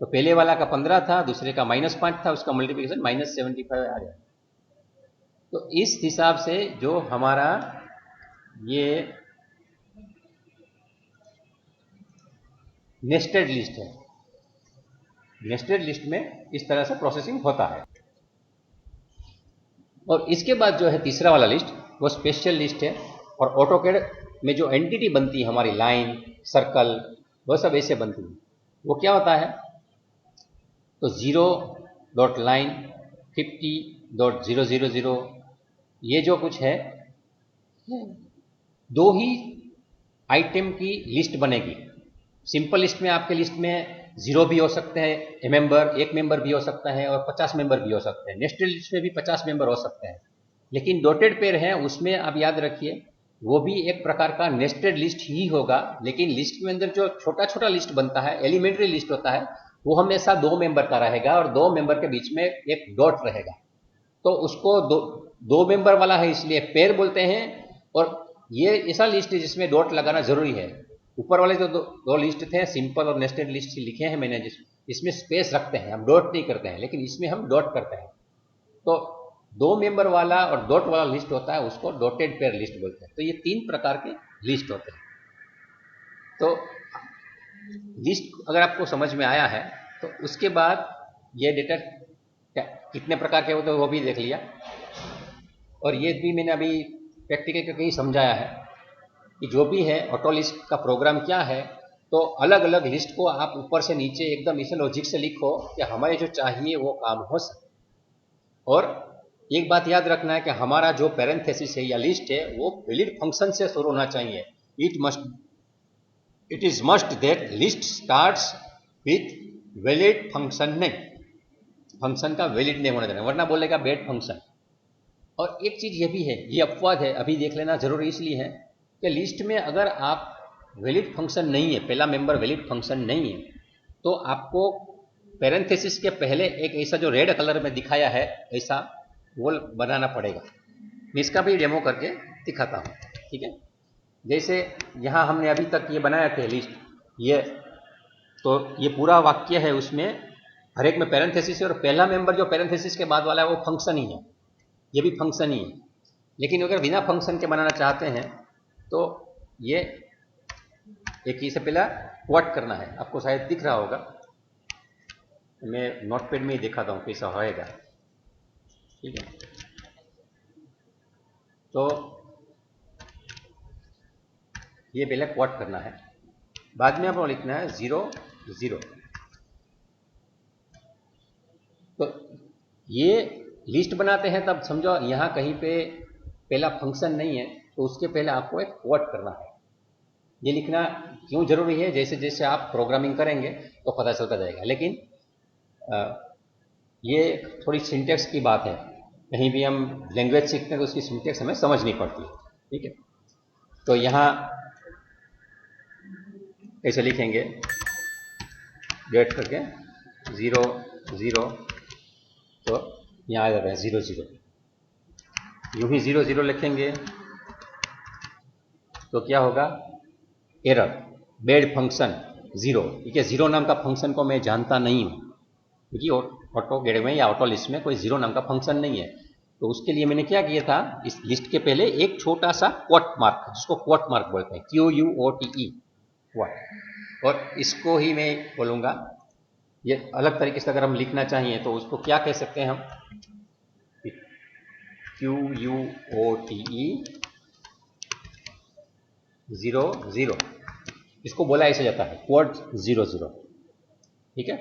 तो पहले वाला का 15 था, दूसरे का -5 था, उसका मल्टीप्लिकेशन -75 आ गया। तो इस हिसाब से जो हमारा ये नेस्टेड लिस्ट है, नेस्टेड लिस्ट में इस तरह से प्रोसेसिंग होता है। और इसके बाद जो है तीसरा वाला लिस्ट, वो स्पेशल लिस्ट है। और ऑटोकैड में जो एंटिटी बनती है हमारी, लाइन, सर्कल, वो सब ऐसे बनती है। वो क्या होता है? तो 0.line 50.000, ये जो कुछ है, दो ही आइटम की लिस्ट बनेगी। सिंपल लिस्ट में आपके लिस्ट में 0 भी हो सकते हैं, एक मेंबर भी हो सकता है, और 50 मेंबर भी हो सकते हैं। नेस्टेड लिस्ट में भी 50 मेंबर हो सकते हैं। लेकिन डॉटेड पेयर है उसमें आप याद रखिए, वो भी एक प्रकार का नेस्टेड लिस्ट ही होगा। लेकिन लिस्ट के अंदर जो छोटा छोटा लिस्ट बनता है, एलिमेंट्री लिस्ट होता है, वो हमेशा 2 मेंबर का रहेगा, और 2 मेंबर के बीच में एक डॉट रहेगा। तो उसको दो मेंबर वाला है इसलिए पेयर बोलते हैं। और ये ऐसा लिस्ट है जिसमें डॉट लगाना जरूरी है। ऊपर वाले जो दो लिस्ट थे, सिंपल और नेस्टेड लिस्ट लिखे हैं मैंने, इसमें स्पेस रखते हैं, हम डॉट नहीं करते हैं, लेकिन इसमें हम डॉट करते हैं। तो 2 मेंबर वाला और डॉट वाला लिस्ट होता है, उसको डॉटेड पेयर लिस्ट बोलते हैं। तो ये 3 प्रकार के लिस्ट होते हैं। तो लिस्ट अगर आपको समझ में आया है तो उसके बाद ये डेटा कितने प्रकार के होते हैं वो भी देख लिया। और ये भी मैंने अभी प्रैक्टिकल करके ही समझाया है कि जो भी है ऑटो लिस्ट का प्रोग्राम क्या है। तो अलग अलग लिस्ट को आप ऊपर से नीचे एकदम इसे लॉजिक से लिखो कि हमारे जो चाहिए वो काम हो सके। और एक बात याद रखना है कि हमारा जो पैरेंथेसिस है या लिस्ट है, वो वैलिड फंक्शन से शुरू होना चाहिए। It must it is must that list starts with valid function name, function का वैलिड नेम होना चाहिए, वरना बोलेगा बैड फंक्शन। और एक चीज ये भी है, ये अपवाद है, अभी देख लेना जरूरी इसलिए है कि लिस्ट में अगर आप वैलिड फंक्शन नहीं है, पहला मेंबर वैलिड फंक्शन नहीं है, तो आपको पैरेंथेसिस के पहले एक ऐसा जो रेड कलर में दिखाया है ऐसा वो बनाना पड़ेगा। मैं इसका भी डेमो करके दिखाता हूँ, ठीक है। जैसे यहाँ हमने अभी तक ये बनाया थे लिस्ट, ये तो ये पूरा वाक्य है, उसमें हर एक में पैरेंथेसिस है और पहला मेंबर जो पैरेंथेसिस के बाद वाला है वो फंक्शन ही है, ये भी फंक्शन ही है। लेकिन अगर बिना फंक्शन के बनाना चाहते हैं तो ये एक ही से पहला क्वोट करना है, आपको शायद दिख रहा होगा, मैं नोटपैड में ही दिखाता हूँ कैसा होएगा, ठीक है। तो ये पहले क्वोट करना है, बाद में आपको लिखना है 0 0। तो ये लिस्ट बनाते हैं तब समझो यहाँ कहीं पे पहला फंक्शन नहीं है तो उसके पहले आपको एक क्वोट करना है। ये लिखना क्यों जरूरी है, जैसे जैसे आप प्रोग्रामिंग करेंगे तो पता चलता जाएगा, लेकिन ये थोड़ी सिंटेक्स की बात है, कहीं भी हम लैंग्वेज सीखते हैं तो उसकी सिंटेक्स हमें समझनी पड़ती है, ठीक है। तो यहाँ ऐसे लिखेंगे गेट करके 0 0, तो यहाँ आ जाता है 0 0, यूं ही 0 0 लिखेंगे तो क्या होगा, एरर, बैड फंक्शन 0, ठीक है। 0 नाम का फंक्शन को मैं जानता नहीं हूँ, क्योंकि ऑटो गेट में या ऑटो लिस्ट में कोई 0 नाम का फंक्शन नहीं है। तो उसके लिए मैंने क्या किया था, इस लिस्ट के पहले एक छोटा सा क्वोट मार्क, जिसको क्वोट मार्क बोलते हैं, QUOTE, और इसको ही मैं बोलूँगा। ये अलग तरीके से अगर हम लिखना चाहिए तो उसको क्या कह सकते हैं हम, QUOTE 0 0, इसको बोला ऐसे जाता है क्वोट 0 0, ठीक है।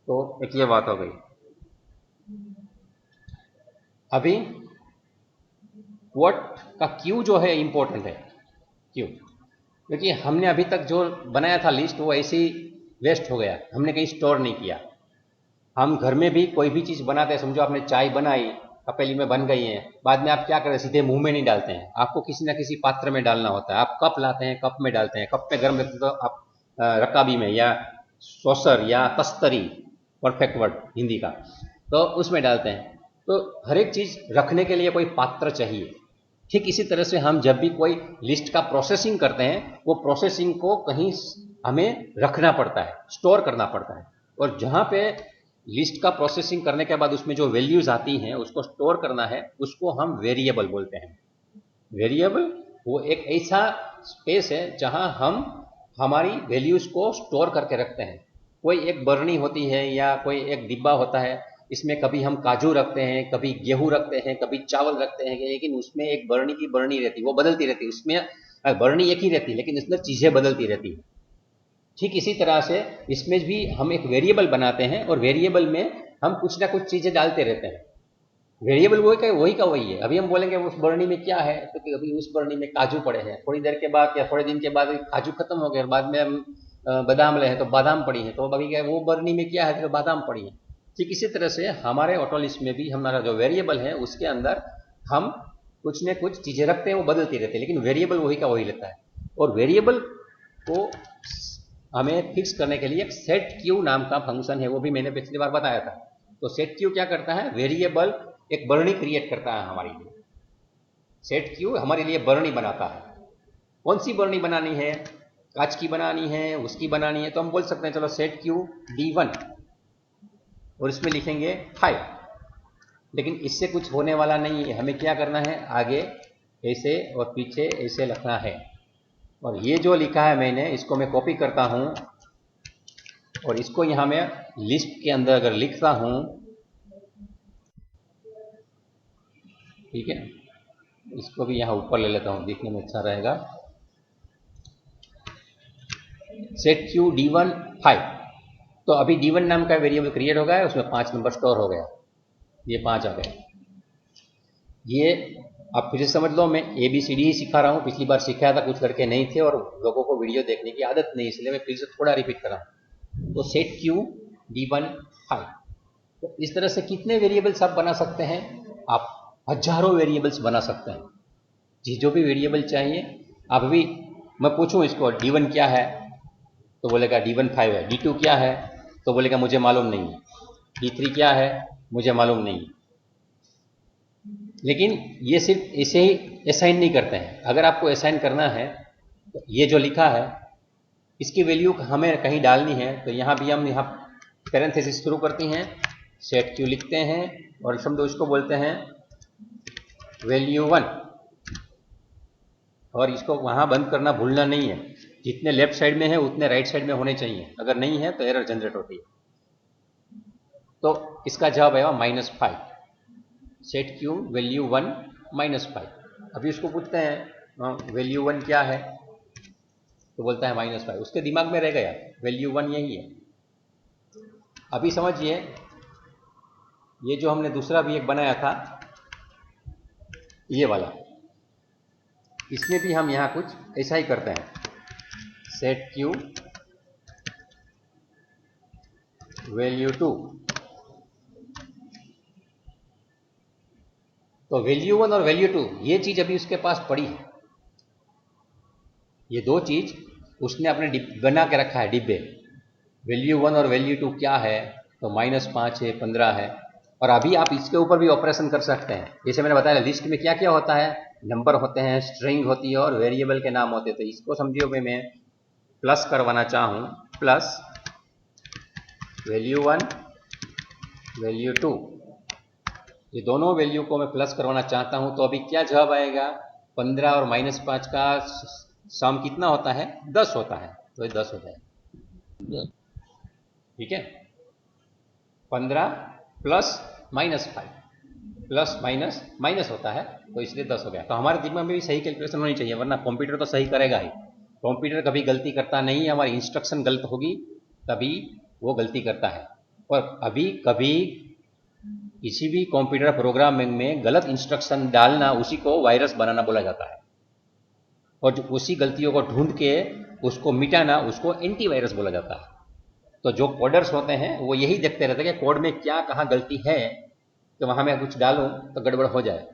तो एक ये बात हो गई। अभी क्वोट का क्यू जो है इंपॉर्टेंट है, क्यों, क्योंकि हमने अभी तक जो बनाया था लिस्ट वो ऐसे ही वेस्ट हो गया, हमने कहीं स्टोर नहीं किया। हम घर में भी कोई भी चीज़ बनाते हैं, समझो आपने चाय बनाई, तपेली में बन गई है, बाद में आप क्या करें, सीधे मुंह में नहीं डालते हैं, आपको किसी ना किसी पात्र में डालना होता है। आप कप लाते हैं, कप में डालते हैं, कप में गर्म रखते तो आप रकाबी में या सॉसर या तस्तरी, परफेक्ट वर्ड हिंदी का, तो उसमें डालते हैं। तो हर एक चीज़ रखने के लिए कोई पात्र चाहिए। ठीक इसी तरह से हम जब भी कोई लिस्ट का प्रोसेसिंग करते हैं, वो प्रोसेसिंग को कहीं हमें रखना पड़ता है, स्टोर करना पड़ता है। और जहाँ पे लिस्ट का प्रोसेसिंग करने के बाद उसमें जो वैल्यूज आती हैं उसको स्टोर करना है, उसको हम वेरिएबल बोलते हैं। वेरिएबल वो एक ऐसा स्पेस है जहां हम हमारी वैल्यूज को स्टोर करके रखते हैं। कोई एक बरनी होती है या कोई एक डिब्बा होता है, इसमें कभी हम काजू रखते हैं, कभी गेहूं रखते हैं, कभी चावल रखते हैं, लेकिन उसमें एक बरनी की बरनी रहती है, वो बदलती रहती है। उसमें बरनी एक ही रहती है लेकिन इसमें चीजें बदलती रहती है। ठीक इसी तरह से इसमें भी हम एक वेरिएबल बनाते हैं और वेरिएबल में हम कुछ ना कुछ चीजें डालते रहते हैं। वेरिएबल वही का वही है। अभी हम बोलेंगे उस बरनी में क्या है, तो कि अभी उस बरनी में काजू पड़े हैं, थोड़ी देर के बाद या थोड़े दिन के बाद काजू खत्म हो गए और बाद में हम बादाम ले हैं तो बादाम पड़ी है, तो अभी क्या वो बरनी में क्या है, तो बादाम पड़ी है। ठीक इसी तरह से हमारे ऑटो लिस्ट में भी हमारा जो वेरिएबल है उसके अंदर हम कुछ न कुछ चीजें रखते हैं, वो बदलती रहती है, लेकिन वेरिएबल वही का वही रहता है। और वेरिएबल को हमें फिक्स करने के लिए एक सेट क्यू नाम का फंक्शन है, वो भी मैंने पिछली बार बताया था। तो सेट क्यू क्या करता है, वेरिएबल एक बरनी क्रिएट करता है हमारे लिए। सेट क्यू हमारे लिए बरनी बनाता है। कौन सी बरनी बनानी है, कांच की बनानी है, उसकी बनानी है, तो हम बोल सकते हैं चलो सेट क्यू D1 और इसमें लिखेंगे 5। लेकिन इससे कुछ होने वाला नहीं है, हमें क्या करना है, आगे ऐसे और पीछे ऐसे लिखना है। और ये जो लिखा है मैंने, इसको मैं कॉपी करता हूं और इसको यहां मैं लिस्ट के अंदर अगर लिखता हूं, ठीक है, इसको भी यहां ऊपर ले लेता हूं, दिखने में अच्छा रहेगा। सेट क्यू D1 5, तो अभी D1 नाम का वेरिएबल क्रिएट हो गया है, उसमें 5 नंबर स्टोर हो गया, ये 5 आ गए। ये आप फिर से समझ लो, मैं ABCD ही सिखा रहा हूँ, पिछली बार सिखाया था, कुछ लड़के नहीं थे और लोगों को वीडियो देखने की आदत नहीं, इसलिए मैं फिर से थोड़ा रिपीट कर रहा हूँ। तो सेट Q D1 5, तो इस तरह से कितने वेरिएबल्स आप बना सकते हैं? आप हजारों वेरिएबल्स बना सकते हैं, जो भी वेरिएबल चाहिए। आप अभी मैं पूछूं इसको D1 क्या है तो बोलेगा D1 5 है, D2 क्या है तो बोलेगा मुझे मालूम नहीं है, D3 क्या है मुझे मालूम नहीं है। लेकिन ये सिर्फ इसे ही असाइन नहीं करते हैं। अगर आपको असाइन करना है तो ये जो लिखा है इसकी वैल्यू हमें कहीं डालनी है, तो यहाँ भी हम यहाँ पैरेंथेसिस शुरू करती हैं, सेट Q लिखते हैं और समझो इसको बोलते हैं वैल्यू 1, और इसको वहाँ बंद करना भूलना नहीं है। जितने लेफ्ट साइड में है उतने राइट साइड में होने चाहिए, अगर नहीं है तो एरर जनरेट होती है। तो इसका जवाब आएगा -5। Set Q value 1 -5। अभी उसको पूछते हैं वैल्यू 1 क्या है तो बोलता है -5। उसके दिमाग में रह गया वैल्यू 1 यही है। अभी समझिए, ये जो हमने दूसरा भी एक बनाया था ये वाला, इसमें भी हम यहाँ कुछ ऐसा ही करते हैं, सेट Q वैल्यू 2। तो वैल्यू 1 और वैल्यू 2 ये चीज अभी उसके पास पड़ी है, ये दो चीज उसने अपने बना के रखा है डिब्बे। वैल्यू 1 और वैल्यू 2 क्या है तो -5 है, 15 है। और अभी आप इसके ऊपर भी ऑपरेशन कर सकते हैं। जैसे मैंने बताया लिस्ट में क्या क्या होता है, नंबर होते हैं, स्ट्रिंग होती है और वेरिएबल के नाम होते हैं। तो इसको समझिए मैं प्लस करवाना चाहूँ, प्लस वैल्यू 1 वैल्यू 2, ये दोनों वैल्यू को मैं प्लस करवाना चाहता हूँ। तो अभी क्या जवाब आएगा, 15 और -5 का सम कितना होता है, 10 होता है, तो ये 10 होता है। ठीक है, 15 प्लस -5 प्लस माइनस माइनस होता है, तो इसलिए 10 हो गया। तो हमारे दिमाग में भी सही कैलकुलेशन होनी चाहिए, वरना कंप्यूटर तो सही करेगा ही। कंप्यूटर कभी गलती करता नहीं है, हमारी इंस्ट्रक्शन गलत होगी तभी वो गलती करता है। और अभी कभी किसी भी कंप्यूटर प्रोग्रामिंग में गलत इंस्ट्रक्शन डालना, उसी को वायरस बनाना बोला जाता है। और जो उसी गलतियों को ढूंढ के उसको मिटाना, उसको एंटीवायरस बोला जाता है। तो जो कोडर्स होते हैं वो यही देखते रहते हैं कि कोड में क्या कहाँ गलती है, तो वहाँ मैं कुछ डालूँ तो गड़बड़ हो जाए।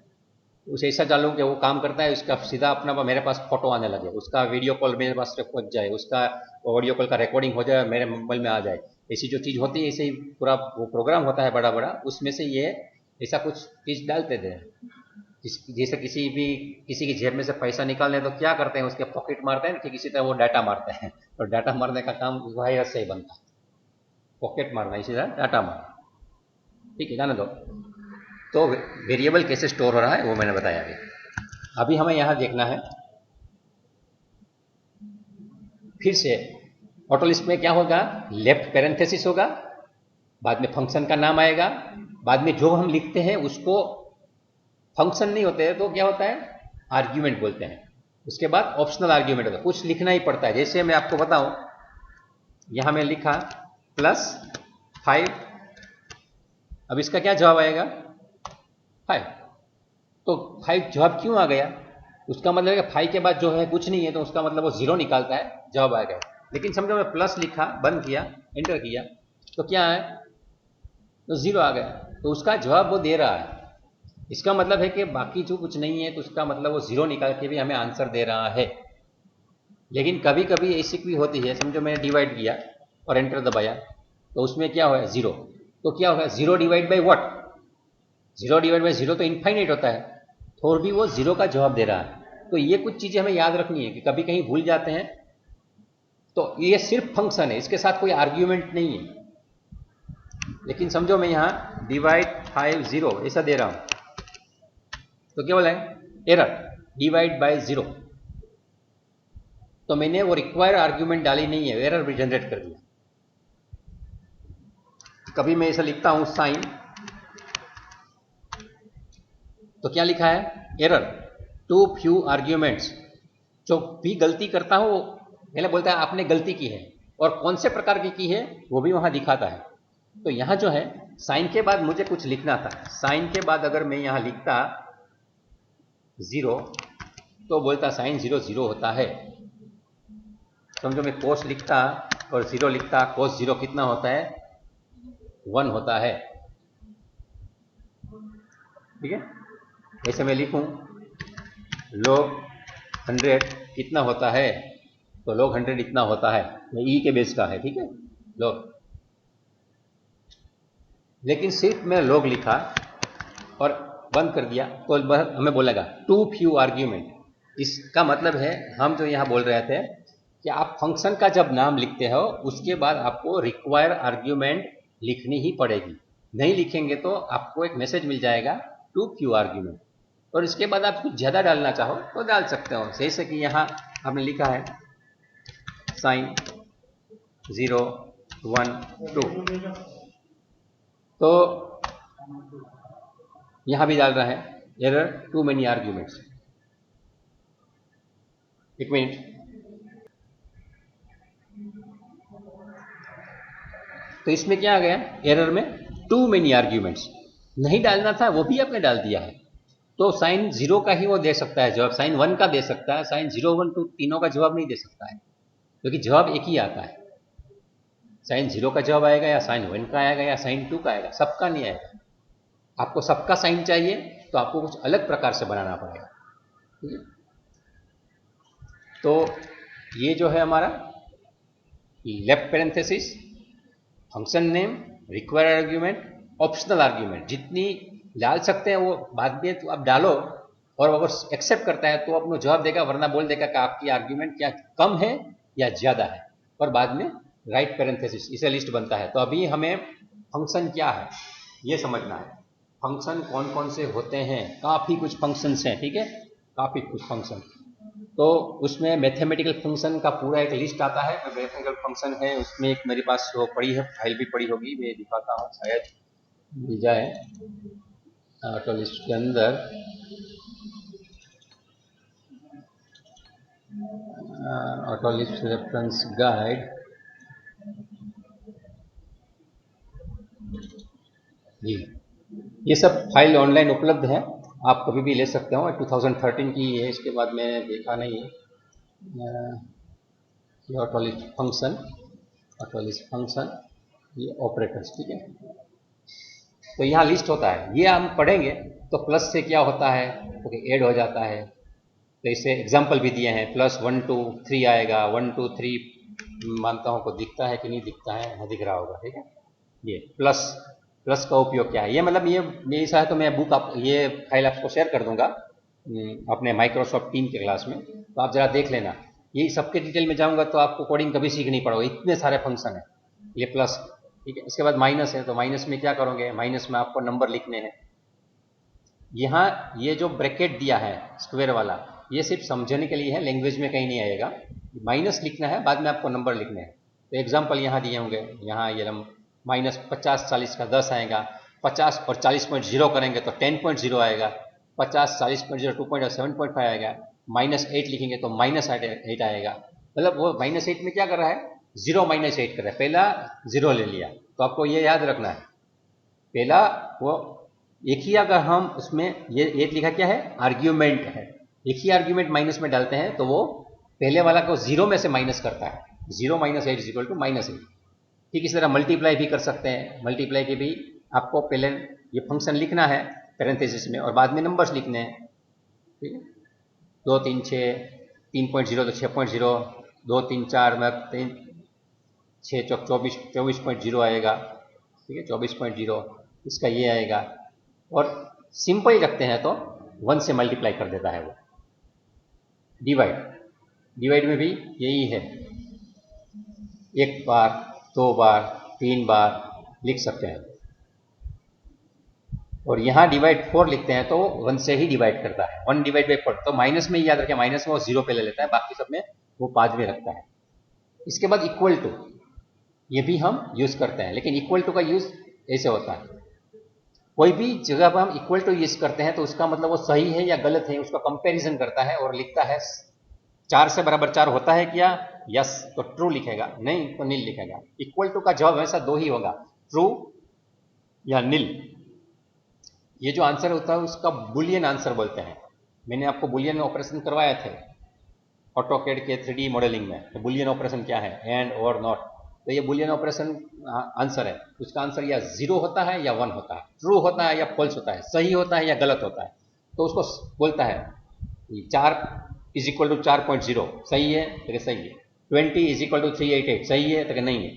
उसे ऐसा डालूँ कि वो काम करता है, उसका सीधा अपना मेरे पास फोटो आने लगे, उसका वीडियो कॉल मेरे पास पहुँच जाए, उसका ऑडियो कॉल का रिकॉर्डिंग हो जाए, मेरे मोबाइल में आ जाए। ऐसी जो चीज़ होती है, ऐसे ही पूरा वो प्रोग्राम होता है बड़ा बड़ा, उसमें से ये ऐसा कुछ चीज़ डालते थे। जैसे किसी की जेब में से पैसा निकालने तो क्या करते हैं, उसके पॉकेट मारते हैं कि किसी तरह वो डाटा मारते हैं, और डाटा मारने का काम वायरस से ही बनता है, पॉकेट मारना, इसी तरह डाटा मारना। ठीक है, जाने दो। तो वेरिएबल कैसे स्टोर हो रहा है वो मैंने बताया। अभी हमें यहां देखना है फिर से ऑटो लिस्ट में क्या होगा, लेफ्ट पैरेंथेसिस होगा, बाद में फंक्शन का नाम आएगा, बाद में जो हम लिखते हैं उसको, फंक्शन नहीं होते हैं तो क्या होता है, आर्ग्यूमेंट बोलते हैं। उसके बाद ऑप्शनल आर्ग्यूमेंट होता है, कुछ लिखना ही पड़ता है। जैसे मैं आपको बताऊं, यहां मैं लिखा +5, अब इसका क्या जवाब आएगा, 5। तो 5 जवाब क्यों आ गया, उसका मतलब है कि 5 के बाद जो है कुछ नहीं है, तो उसका मतलब वो 0 निकालता है, जवाब आ गया। लेकिन समझो मैं प्लस लिखा, बंद किया, एंटर किया, तो क्या है, तो 0 आ गया, तो उसका जवाब वो दे रहा है। इसका मतलब है कि बाकी जो कुछ नहीं है तो उसका मतलब वो 0 निकाल के भी हमें आंसर दे रहा है। लेकिन कभी कभी ऐसी भी होती है, समझो मैंने डिवाइड किया और एंटर दबाया, तो उसमें क्या हुआ, 0। तो क्या होगा, 0 divide by what, 0 divide by 0 तो इनफाइनाइट होता है, तो भी वो 0 का जवाब दे रहा है। तो ये कुछ चीजें हमें याद रखनी है कि कभी कहीं भूल जाते हैं। तो ये सिर्फ फंक्शन है, इसके साथ कोई आर्ग्यूमेंट नहीं है। लेकिन समझो मैं यहां डिवाइड 5 0 ऐसा दे रहा हूं, तो क्या बोला है, एरर, डिवाइड बाय 0। तो मैंने वो रिक्वायर आर्ग्यूमेंट डाली नहीं है, एरर भी जनरेट कर दिया। कभी मैं ऐसा लिखता हूं साइन, तो क्या लिखा है, एरर, टू फ्यू आर्ग्यूमेंट्स। जो भी गलती करता हूं पहले बोलता है आपने गलती की है, और कौन से प्रकार की है वो भी वहां दिखाता है। तो यहां जो है साइन के बाद मुझे कुछ लिखना था, साइन के बाद अगर मैं यहां लिखता 0, तो बोलता साइन 0 0 होता है। समझो मैं कोस लिखता और 0 लिखता, कोस 0 कितना होता है? 1 होता है। ठीक है, ऐसे मैं लिखूं log 100 कितना होता है, तो log 100 इतना होता है, ये e के बेस का है। ठीक है, log। लेकिन सिर्फ मैं log लिखा और बंद कर दिया तो हमें बोलेगा टू फ्यू आर्ग्यूमेंट। इसका मतलब है हम जो यहाँ बोल रहे थे कि आप फंक्शन का जब नाम लिखते हो उसके बाद आपको रिक्वायर आर्ग्यूमेंट लिखनी ही पड़ेगी। नहीं लिखेंगे तो आपको एक मैसेज मिल जाएगा टू फ्यू आर्ग्यूमेंट, और इसके बाद आप कुछ ज़्यादा डालना चाहो तो डाल सकते हो। जैसे कि यहाँ आपने लिखा है साइन 0 1 2, तो यहाँ भी डाल रहा है एरर टू मेनी आर्ग्यूमेंट्स। एक मिनट, तो इसमें क्या आ गया एरर में? टू मेनी आर्ग्यूमेंट्स नहीं डालना था, वो भी आपने डाल दिया है। तो साइन 0 का ही वो दे सकता है जवाब, साइन 1 का दे सकता है, साइन 0 1 2 तीनों का जवाब नहीं दे सकता है, क्योंकि जवाब एक ही आता है। साइन 0 का जवाब आएगा या साइन 1 का आएगा या साइन 2 का आएगा, सबका नहीं आएगा। आपको सबका साइन चाहिए तो आपको कुछ अलग प्रकार से बनाना पड़ेगा। तो ये जो है हमारा left parenthesis, function name, required argument, optional argument, जितनी डाल सकते हैं वो बाद में तो आप डालो, और अगर एक्सेप्ट करता है तो अपना जवाब देगा, वरना बोल देगा कि आपकी आर्ग्यूमेंट क्या कम है या ज़्यादा है, और बाद में राइट पैरेंथेसिस, इसे लिस्ट बनता है। तो अभी हमें फंक्शन क्या है ये समझना है। फंक्शन कौन कौन से होते हैं? काफ़ी कुछ फंक्शंस हैं। ठीक है, काफ़ी कुछ फंक्शन। तो उसमें मैथमेटिकल फंक्शन का पूरा एक लिस्ट आता है। मैथमेटिकल फंक्शन है उसमें एक मेरे पास वो पड़ी है, फाइल भी पड़ी होगी, मैं दिखाता हूँ शायद मिल जाए ऑटो लिस्ट के अंदर। ऑटो लिस्ट रेफरेंस गाइड, जी ये सब फाइल ऑनलाइन उपलब्ध है, आप कभी भी ले सकते हो। 2013 की है, इसके बाद मैंने देखा नहीं है। Auto list function, auto list function, ये ऑपरेटर्स। ठीक है, तो यहाँ लिस्ट होता है, ये हम पढ़ेंगे। तो प्लस से क्या होता है, तो ऐड हो जाता है। तो इसे एग्जाम्पल भी दिए हैं, प्लस 1 2 3 आएगा, 1 2 3 मानता हूँ को दिखता है कि नहीं दिखता है, हाँ दिख रहा होगा। ठीक है, ये प्लस, प्लस का उपयोग क्या है, ये मतलब ये मेरी चाहे तो मैं बुक आप ये फाइल आपको शेयर कर दूंगा अपने माइक्रोसॉफ्ट टीम के क्लास में, तो आप जरा देख लेना। ये सबके डिटेल में जाऊंगा तो आपको कोडिंग कभी सीखनी पड़ेगा, इतने सारे फंक्शन है। ये प्लस, ठीक है। इसके बाद माइनस है, तो माइनस में क्या करोगे, माइनस में आपको नंबर लिखने हैं। यहाँ ये जो ब्रैकेट दिया है स्क्वायर वाला, ये सिर्फ समझने के लिए है, लैंग्वेज में कहीं नहीं आएगा। माइनस लिखना है, बाद में आपको नंबर लिखने हैं। तो एग्जाम्पल यहाँ दिए होंगे, यहाँ ये माइनस 50 40 का 10 आएगा, 50 और 40.0 करेंगे तो 10.0 आएगा, 50 40.0 2.0 7.5 आएगा, -8 लिखेंगे तो -8 आएगा। मतलब वो -8 में क्या कर रहा है, 0 -8 कर रहा है, पहला 0 ले लिया। तो आपको ये याद रखना है, पहला वो एक ही, अगर हम उसमें ये एक लिखा क्या है, आर्ग्यूमेंट है, एक ही आर्ग्यूमेंट माइनस में डालते हैं तो वो पहले वाला को 0 में से माइनस करता है, 0 - 8 = -8। ठीक इस तरह मल्टीप्लाई भी कर सकते हैं, मल्टीप्लाई के भी आपको पहले ये फंक्शन लिखना है पैरेंथेसिस में और बाद में नंबर्स लिखने हैं। ठीक है, 2 3 6 3.0 तो 6.0, 2 3 4 में 3 6 24.0 आएगा। ठीक है, 24.0 इसका ये आएगा। और सिंपल रखते हैं तो 1 से मल्टीप्लाई कर देता है वो। डिवाइड, डिवाइड में भी यही है, एक बार 2 बार 3 बार लिख सकते हैं। और यहाँ डिवाइड 4 लिखते हैं तो 1 से ही डिवाइड करता है, 1/4। तो माइनस में ही याद रखें, माइनस में वो 0 पे ले लेता है, बाकी सब में वो बाद में रखता है। इसके बाद इक्वल टू, ये भी हम यूज करते हैं, लेकिन इक्वल टू का यूज ऐसे होता है, कोई भी जगह पर हम इक्वल टू यूज करते हैं तो उसका मतलब वो सही है या गलत है उसका कंपैरिजन करता है और लिखता है 4 से बराबर 4 होता है क्या, यस तो ट्रू लिखेगा, नहीं तो नील लिखेगा। इक्वल टू का जवाब हमेशा 2 ही होगा, ट्रू या नील। ये जो आंसर होता है उसका बुलियन आंसर बोलते हैं। मैंने आपको बुलियन ऑपरेशन करवाया थे ऑटोकैड के 3D मॉडलिंग में। तो बुलियन ऑपरेशन क्या है, एंड और नॉट। तो ये बुलियन ऑपरेशन आंसर है, उसका आंसर या 0 होता है या 1 होता है, ट्रू होता है या फॉल्स होता है, सही होता है या गलत होता है। तो उसको बोलता है 4 इज इक्वल टू 4.0 सही है तो सही है, 20 इज इक्वल टू 388 सही है तो नहीं है,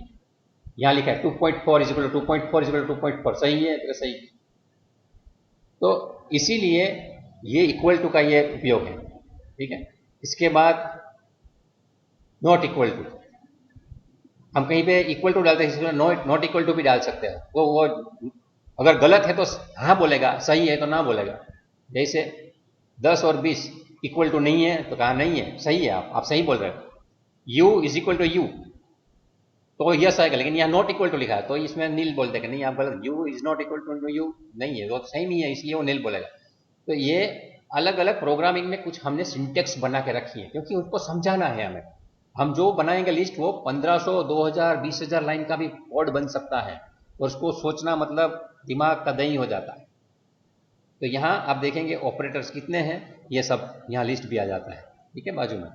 यहाँ लिखा है 2.4 is equal to 2.4 is equal to 2.4 सही है तो सही है। तो इसीलिए ये इक्वल टू का ये उपयोग है, ठीक है। इसके बाद नॉट इक्वल टू, हम कहीं पे इक्वल टू डालते हैं, नॉट इक्वल टू भी डाल सकते हैं। वो अगर गलत है तो हाँ बोलेगा, सही है तो ना बोलेगा। जैसे 10 और 20 इक्वल टू नहीं है तो कहा नहीं है, सही है, आप सही बोल रहे हो। U is equal to U तो यस आएगा, लेकिन यहाँ नॉट इक्वल टू लिखा है तो इसमें नील बोल देगा, नहीं आप गलत, U is not equal to U नहीं है, वो सही नहीं है, इसलिए वो नील बोलेगा। तो ये अलग अलग प्रोग्रामिंग में कुछ हमने सिंटेक्स बना के रखी है, क्योंकि उसको समझाना है हमें। हम जो बनाएंगे लिस्ट वो 1500, 2000, 20,000 लाइन का भी कोड बन सकता है, और उसको सोचना मतलब दिमाग का दही हो जाता है। तो यहाँ आप देखेंगे ऑपरेटर्स कितने हैं, ये सब यहाँ लिस्ट भी आ जाता है, ठीक है। बाजू में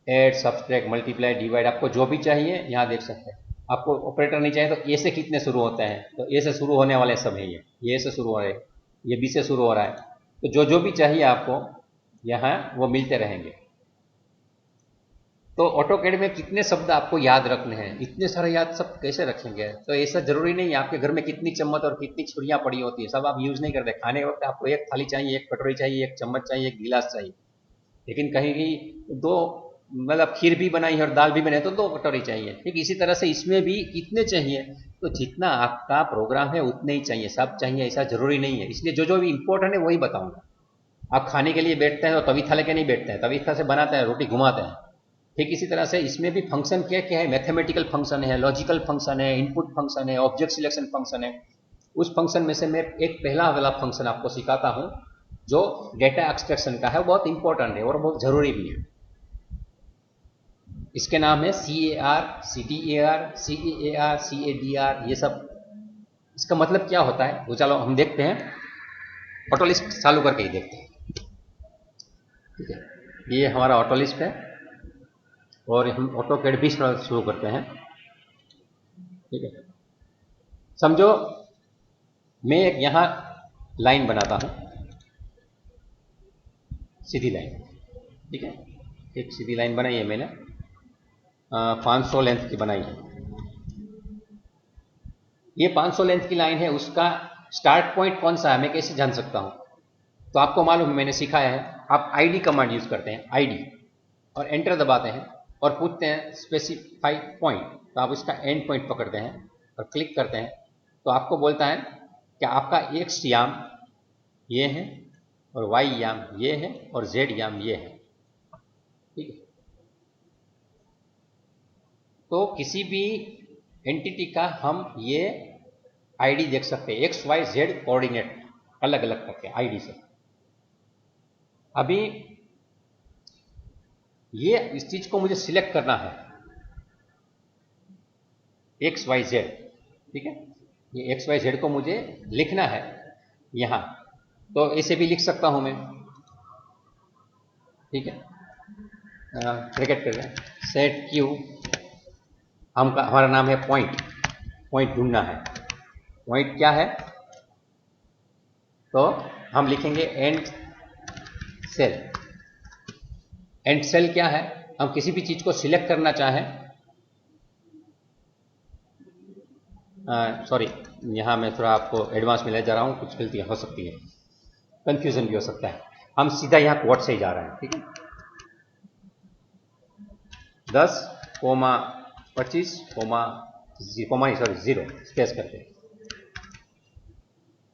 ऐड, सब्सट्रैक्ट, मल्टीप्लाई, डिवाइड, आपको जो भी चाहिए यहाँ देख सकते हैं। आपको ऑपरेटर नहीं चाहिए तो ए से कितने शुरू होते हैं, तो ए से शुरू होने वाले सब है, ये ए से शुरू हो रहे हैं, ये बी से शुरू हो रहा है। तो जो भी चाहिए आपको यहाँ वो मिलते रहेंगे। तो ऑटोकैड में कितने शब्द आपको याद रखने हैं, इतने सारे याद सब कैसे रखेंगे। तो ऐसा जरूरी नहीं है आपके घर में कितनी चम्मच और कितनी छुरियां पड़ी होती है, सब आप यूज नहीं करते। खाने के वक्त आपको एक थाली चाहिए, एक कटोरी चाहिए, एक चम्मच चाहिए, एक गिलास चाहिए। लेकिन कहीं भी दो, मतलब खीर भी बनाई है और दाल भी बनाई तो 2 कटोरी चाहिए। ठीक इसी तरह से इसमें भी कितने चाहिए, तो जितना आपका प्रोग्राम है उतने ही चाहिए, सब चाहिए ऐसा जरूरी नहीं है। इसलिए जो भी इंपॉर्टेंट है वही बताऊंगा। आप खाने के लिए बैठते हैं तो तवीथा लेके नहीं बैठते हैं, तवीथा से बनाते हैं, रोटी घुमाते हैं। ठीक इसी तरह से इसमें भी फंक्शन क्या क्या है, मैथमेटिकल फंक्शन है, लॉजिकल फंक्शन है, इनपुट फंक्शन है, ऑब्जेक्ट सिलेक्शन फंक्शन है। उस फंक्शन में से मैं एक पहला वाला फंक्शन आपको सिखाता हूं जो डेटा एक्सट्रैक्शन का है, बहुत इंपॉर्टेंट है और बहुत जरूरी भी है। इसके नाम है CAR, CTAR, CAAR, CADR, ये सब। इसका मतलब क्या होता है वो चलो हम देखते हैं, ऑटो लिस्ट चालू करके ही देखते हैं। ठीक है, ये हमारा ऑटो लिस्ट है और हम ऑटोकैड भी शुरू करते हैं। ठीक है, समझो मैं यहां लाइन बनाता हूं, सीधी लाइन। ठीक है, एक सीधी लाइन बनाई है मैंने, 500 लेंथ की बनाई है। ये 500 लेंथ की लाइन है, उसका स्टार्ट पॉइंट कौन सा है मैं कैसे जान सकता हूं। तो आपको मालूम है, मैंने सिखाया है, आप आईडी कमांड यूज करते हैं, आईडी, और एंटर दबाते हैं और पूछते हैं स्पेसिफाई पॉइंट, तो आप उसका एंड पॉइंट पकड़ते हैं और क्लिक करते हैं। तो आपको बोलता है कि आपका एक्स याम ये है और वाई याम ये है और जेड याम ये है। ठीक है, तो किसी भी एंटिटी का हम ये आईडी देख सकते हैं, एक्स वाई जेड कोऑर्डिनेट अलग अलग करके आईडी से। अभी ये इस चीज को मुझे सिलेक्ट करना है, एक्स वाई जेड। ठीक है, ये एक्स वाई जेड को मुझे लिखना है यहां, तो ऐसे भी लिख सकता हूं मैं। ठीक है, ब्रैकेट कर रहे हैं, सेट क्यू, हमारा नाम है पॉइंट, पॉइंट ढूंढना है। पॉइंट क्या है, तो हम लिखेंगे एंड सेल। एंड सेल क्या है, हम किसी भी चीज को सिलेक्ट करना चाहें, सॉरी यहाँ मैं थोड़ा आपको एडवांस में ले जा रहा हूँ, कुछ गलतियाँ हो सकती है, कंफ्यूजन भी हो सकता है। हम सीधा यहाँ कोड से ही जा रहे हैं। ठीक है, 10,25, सॉरी 0 स्पेस करके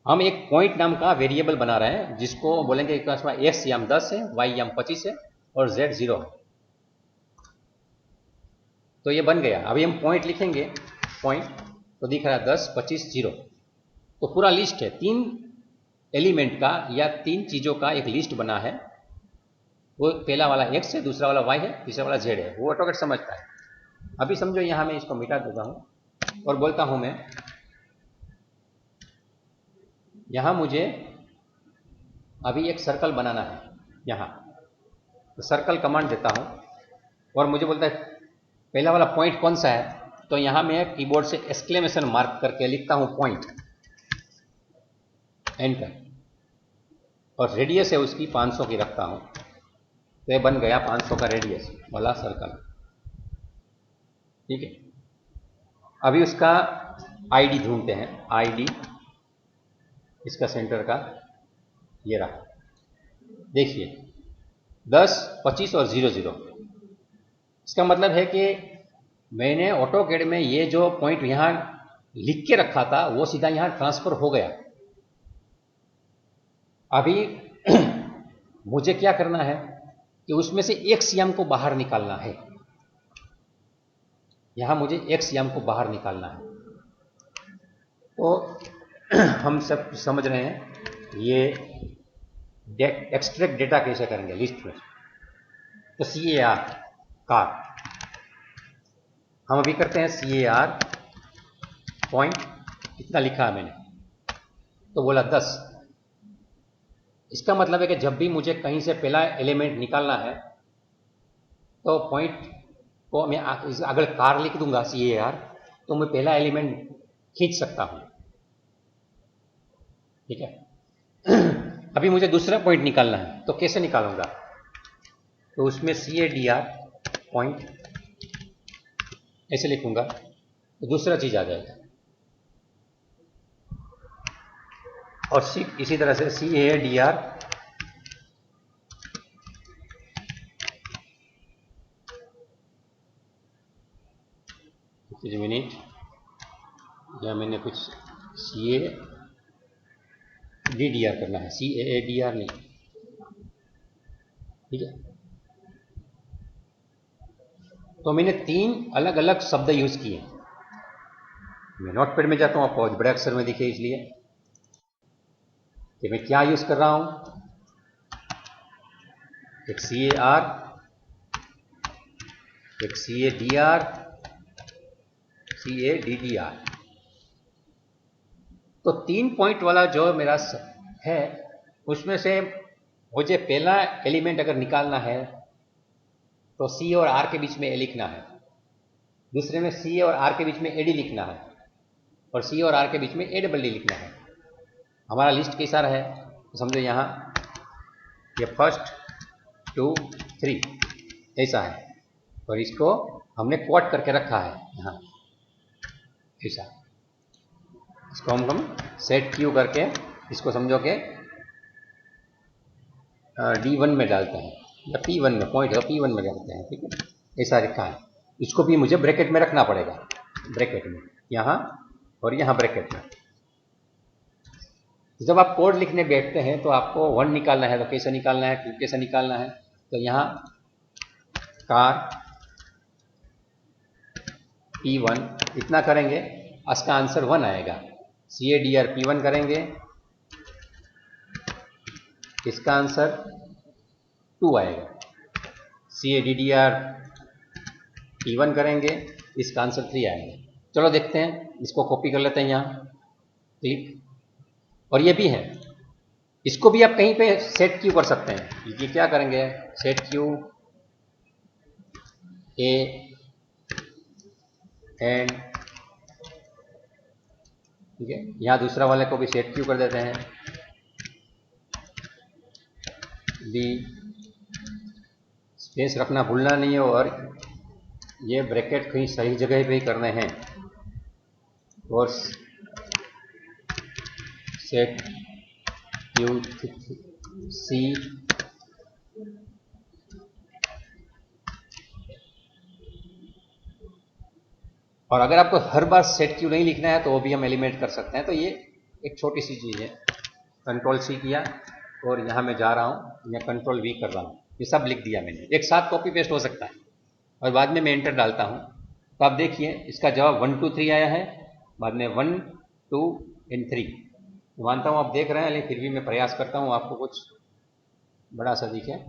हम एक पॉइंट नाम का वेरिएबल बना रहे हैं, जिसको बोलेंगे एक्स याम 10 है, वाई याम 25 है और जेड 0 है। तो ये बन गया। अभी हम पॉइंट लिखेंगे, पॉइंट तो दिख रहा है 10, 25, 0। तो पूरा लिस्ट है, 3 एलिमेंट का या 3 चीजों का एक लिस्ट बना है। वो पहला वाला एक्स है, दूसरा वाला वाई है, तीसरा वाला जेड है, वो ऑटोकैड समझता है। अभी समझो यहां मैं इसको मिटा देता हूं और बोलता हूं मैं यहां मुझे अभी एक सर्कल बनाना है यहाँ, तो सर्कल कमांड देता हूँ और मुझे बोलता है पहला वाला पॉइंट कौन सा है, तो यहाँ मैं कीबोर्ड से एक्सक्लेमेशन मार्क करके लिखता हूँ पॉइंट, एंटर, और रेडियस है उसकी 500 की रखता हूँ, तो ये बन गया 500 का रेडियस वाला सर्कल। ठीक है, अभी उसका आईडी ढूंढते हैं, आईडी इसका सेंटर का ये रहा, देखिए 10, 25 और 00। इसका मतलब है कि मैंने ऑटोकैड में ये जो पॉइंट यहाँ लिख के रखा था वो सीधा यहाँ ट्रांसफर हो गया। अभी मुझे क्या करना है कि उसमें से एक सीएम को बाहर निकालना है, यहाँ मुझे एक सीएम को बाहर निकालना है। तो हम सब समझ रहे हैं ये एक्सट्रैक्ट डेटा कैसे करेंगे लिस्ट में। तो CAR कार हम अभी करते हैं, CAR पॉइंट कितना लिखा है मैंने, तो बोला 10। इसका मतलब है कि जब भी मुझे कहीं से पहला एलिमेंट निकालना है तो पॉइंट को मैं अगर कार लिख दूंगा CAR, तो मैं पहला एलिमेंट खींच सकता हूं। ठीक है, अभी मुझे दूसरा पॉइंट निकालना है, तो कैसे निकालूंगा, तो उसमें CADR पॉइंट ऐसे लिखूंगा तो दूसरा चीज आ जाएगा, और इसी तरह से CADR मिनट, या मैंने कुछ CADDR करना है, CAADR नहीं। ठीक है, तो मैंने 3 अलग अलग शब्द यूज किए। मैं नोटपैड में जाता हूँ, आपको बड़े अक्षर में दिखे इसलिए कि मैं क्या यूज कर रहा हूं, एक CAR, एक CADR, CADDR। तो 3 पॉइंट वाला जो मेरा है उसमें से मुझे पहला एलिमेंट अगर निकालना है तो C और R के बीच में A लिखना है, दूसरे में C और R के बीच में AD लिखना है, और C और R के बीच में ADD लिखना है। हमारा लिस्ट कैसा है तो समझो यहाँ ये 1, 2, 3 ऐसा है, और इसको हमने कोट करके रखा है यहाँ ऐसा। इसको हम सेट क्यू करके इसको समझो कि D1 में डालते हैं, या P1 में, पॉइंट है P1 में डालते हैं। ठीक है, ऐसा लिखा है, इसको भी मुझे ब्रैकेट में रखना पड़ेगा, ब्रैकेट में यहाँ और यहाँ ब्रैकेट में। जब आप कोड लिखने बैठते हैं तो आपको 1 निकालना है, तो कैसे निकालना है, 2 कैसे निकालना है, तो यहाँ कार P1 इतना करेंगे, इसका आंसर 1 आएगा। CADR P1 करेंगे, इसका आंसर 2 आएगा। CADDR P1 करेंगे, इसका आंसर 3 आएगा। चलो देखते हैं, इसको कॉपी कर लेते हैं यहाँ, ठीक। और ये भी है, इसको भी आप कहीं पे सेट क्यू कर सकते हैं। ये क्या करेंगे, सेट क्यू A एंड, ठीक है, यहाँ दूसरा वाले को भी सेट क्यू कर देते हैं, B, स्पेस रखना भूलना नहीं है, और ये ब्रैकेट कहीं सही जगह पे ही करने हैं, और सेट क्यू C, और अगर आपको हर बार सेट क्यू नहीं लिखना है तो वो भी हम एलिमिनेट कर सकते हैं। तो ये एक छोटी सी चीज़ है। कंट्रोल C किया और यहाँ मैं जा रहा हूँ, या कंट्रोल V कर रहा हूँ, ये सब लिख दिया मैंने। एक साथ कॉपी पेस्ट हो सकता है, और बाद में मैं एंटर डालता हूँ, तो आप देखिए इसका जवाब 1, 2, 3 आया है, बाद में 1, 2 एंड 3। मानता हूँ आप देख रहे हैं, लेकिन फिर भी मैं प्रयास करता हूँ आपको कुछ बड़ा सा दिखे।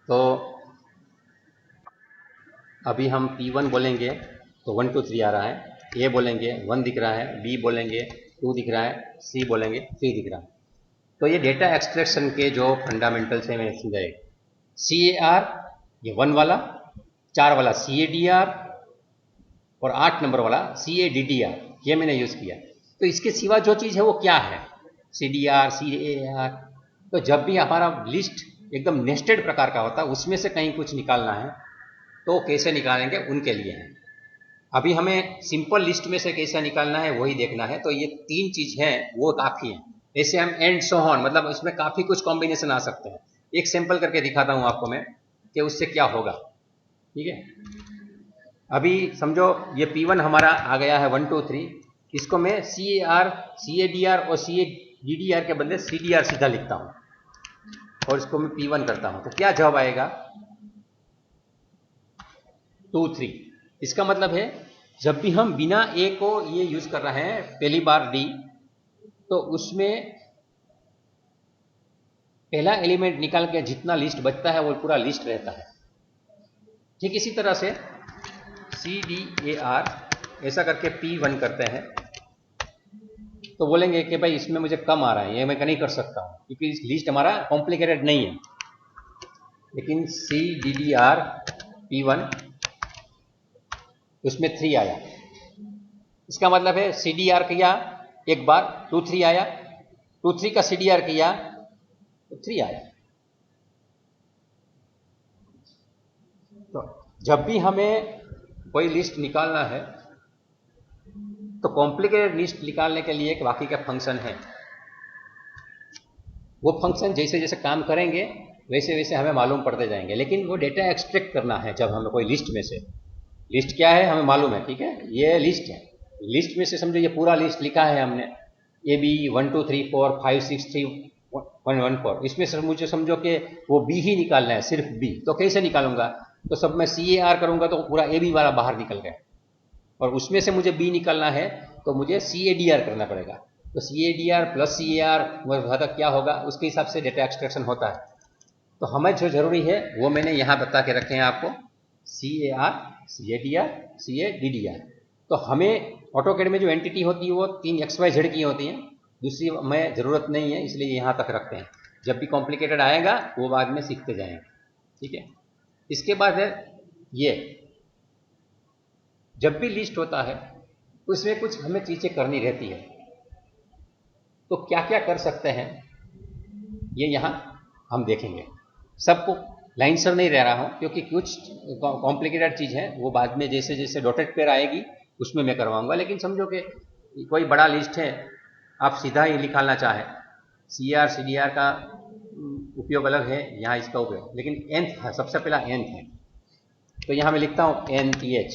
तो अभी हम P1 बोलेंगे तो 1 2 3 आ रहा है, A बोलेंगे 1 दिख रहा है, B बोलेंगे 2 दिख रहा है, C बोलेंगे 3 दिख रहा है। तो ये डेटा एक्सट्रैक्शन के जो फंडामेंटल्स हैं मैंने समझाए। CAR ये 1 वाला, 4 वाला CADR और 8 नंबर वाला CADDR, ये मैंने यूज़ किया। तो इसके सिवा जो चीज़ है वो क्या है, CDR CAR। तो जब भी हमारा लिस्ट एकदम नेस्टेड प्रकार का होता है, उसमें से कहीं कुछ निकालना है तो कैसे निकालेंगे, उनके लिए है। अभी हमें सिंपल लिस्ट में से कैसे निकालना है वही देखना है। तो ये 3 चीज़ हैं वो काफ़ी हैं। ऐसे हम एंड सो ऑन, मतलब इसमें काफ़ी कुछ कॉम्बिनेशन आ सकते हैं। एक सैंपल करके दिखाता हूँ आपको मैं कि उससे क्या होगा, ठीक है। अभी समझो ये P1 हमारा आ गया है 1 2 3, इसको मैं CAR CADR और CADDR के बदले CDR सीधा लिखता हूँ और इसको मैं P1 करता हूँ। तो क्या जवाब आएगा, 2 3। इसका मतलब है जब भी हम बिना A को ये यूज कर रहे हैं पहली बार D, तो उसमें पहला एलिमेंट निकाल के जितना लिस्ट बचता है वो पूरा लिस्ट रहता है। ठीक इसी तरह से CDAR ऐसा करके P1 करते हैं तो बोलेंगे कि भाई इसमें मुझे कम आ रहा है, ये मैं नहीं कर सकता हूँ क्योंकि इस लिस्ट हमारा कॉम्प्लिकेटेड नहीं है। लेकिन CDDR P1 उसमें 3 आया, इसका मतलब है CDR किया एक बार 2 3 आया, 2 3 का CDR किया तो 3 आया। तो जब भी हमें कोई लिस्ट निकालना है तो कॉम्प्लिकेटेड लिस्ट निकालने के लिए एक बाकी का फंक्शन है। वो फंक्शन जैसे जैसे काम करेंगे वैसे वैसे हमें मालूम पड़ते जाएंगे, लेकिन वो डेटा एक्सट्रैक्ट करना है। जब हमें कोई लिस्ट में से, लिस्ट क्या है हमें मालूम है, ठीक है, ये लिस्ट है, लिस्ट में से समझो ये पूरा लिस्ट लिखा है हमने AB 1 2 3 4 5 6 3 1 1 4, इसमें से मुझे समझो कि वो B ही निकालना है, सिर्फ B। तो कैसे निकालूंगा, तो सब मैं CAR करूंगा तो पूरा AB वाला बाहर निकल गया, और उसमें से मुझे B निकालना है तो मुझे CADR करना पड़ेगा। तो CADR प्लस CAR वह तक क्या होगा, उसके हिसाब से डेटा एक्सट्रैक्शन होता है। तो हमें जो जरूरी है वो मैंने यहाँ बता के रखे हैं आपको, CAR CADR CADDR। तो हमें ऑटोकैड में जो एंटिटी होती है वो 3 XYZ की होती हैं, दूसरी में ज़रूरत नहीं है, इसलिए यहाँ तक रखते हैं। जब भी कॉम्प्लिकेटेड आएगा वो बाद में सीखते जाएंगे, ठीक है। इसके बाद है ये, जब भी लिस्ट होता है उसमें कुछ हमें चीज़ें करनी रहती है। तो क्या क्या कर सकते हैं ये यहाँ हम देखेंगे। सबको लाइन सर नहीं रह रहा हूँ क्योंकि कुछ कॉम्प्लिकेटेड चीज़ है वो बाद में जैसे जैसे डॉटेड पेयर आएगी उसमें मैं करवाऊंगा। लेकिन समझो कि कोई बड़ा लिस्ट है, आप सीधा ही निकालना चाहे, CAR CDR का उपयोग अलग है, यहाँ इसका उपयोग, लेकिन nth है, सबसे पहला nth है। तो यहाँ मैं लिखता हूँ NTH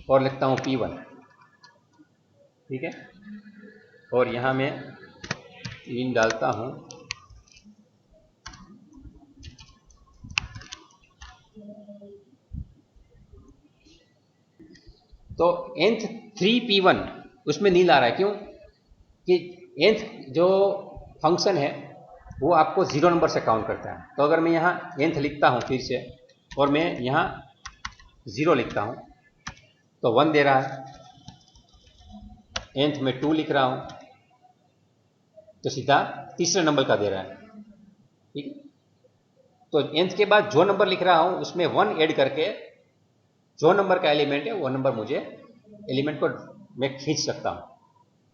और लिखता हूँ P1, ठीक है, और यहाँ मैं 3 डालता हूँ। तो nth 3P1 उसमें नील आ रहा है, क्यों कि nth जो फंक्शन है वो आपको 0 नंबर से काउंट करता है। तो अगर मैं यहाँ nth लिखता हूँ फिर से और मैं यहाँ 0 लिखता हूँ तो 1 दे रहा है, nth में 2 लिख रहा हूँ तो सीधा तीसरे नंबर का दे रहा है, ठीक है। तो nth के बाद जो नंबर लिख रहा हूँ उसमें 1 ऐड करके जो नंबर का एलिमेंट है वो नंबर मुझे एलिमेंट को मैं खींच सकता हूँ।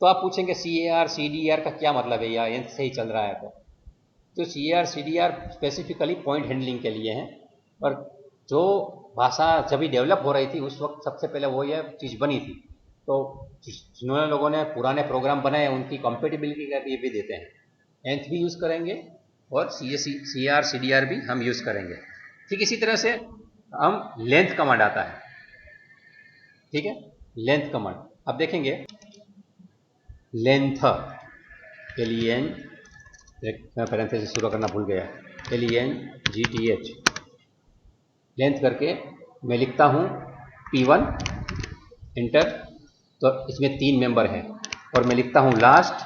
तो आप पूछेंगे CAR CDR का क्या मतलब है, या nth से ही चल रहा है। तो CAR CDR specifically point handling के लिए हैं, और जो भाषा जब भी डेवलप हो रही थी उस वक्त सबसे पहले वो ये चीज़ बनी थी। तो जिन्होंने लोगों ने पुराने प्रोग्राम बनाए उनकी कंपेटिबिलिटी का भी देते हैं, nth भी यूज़ करेंगे और CAR CDR भी हम यूज़ करेंगे। ठीक इसी तरह से हम लेंथ कमांड आता है, ठीक है, लेंथ कमांड अब देखेंगे। लेंथ LEN, मैं पैरेंथेसिस शुरू करना भूल गया, LENGTH, लेंथ करके मैं लिखता हूँ P1 इंटर। तो इसमें 3 मेंबर हैं और मैं लिखता हूँ लास्ट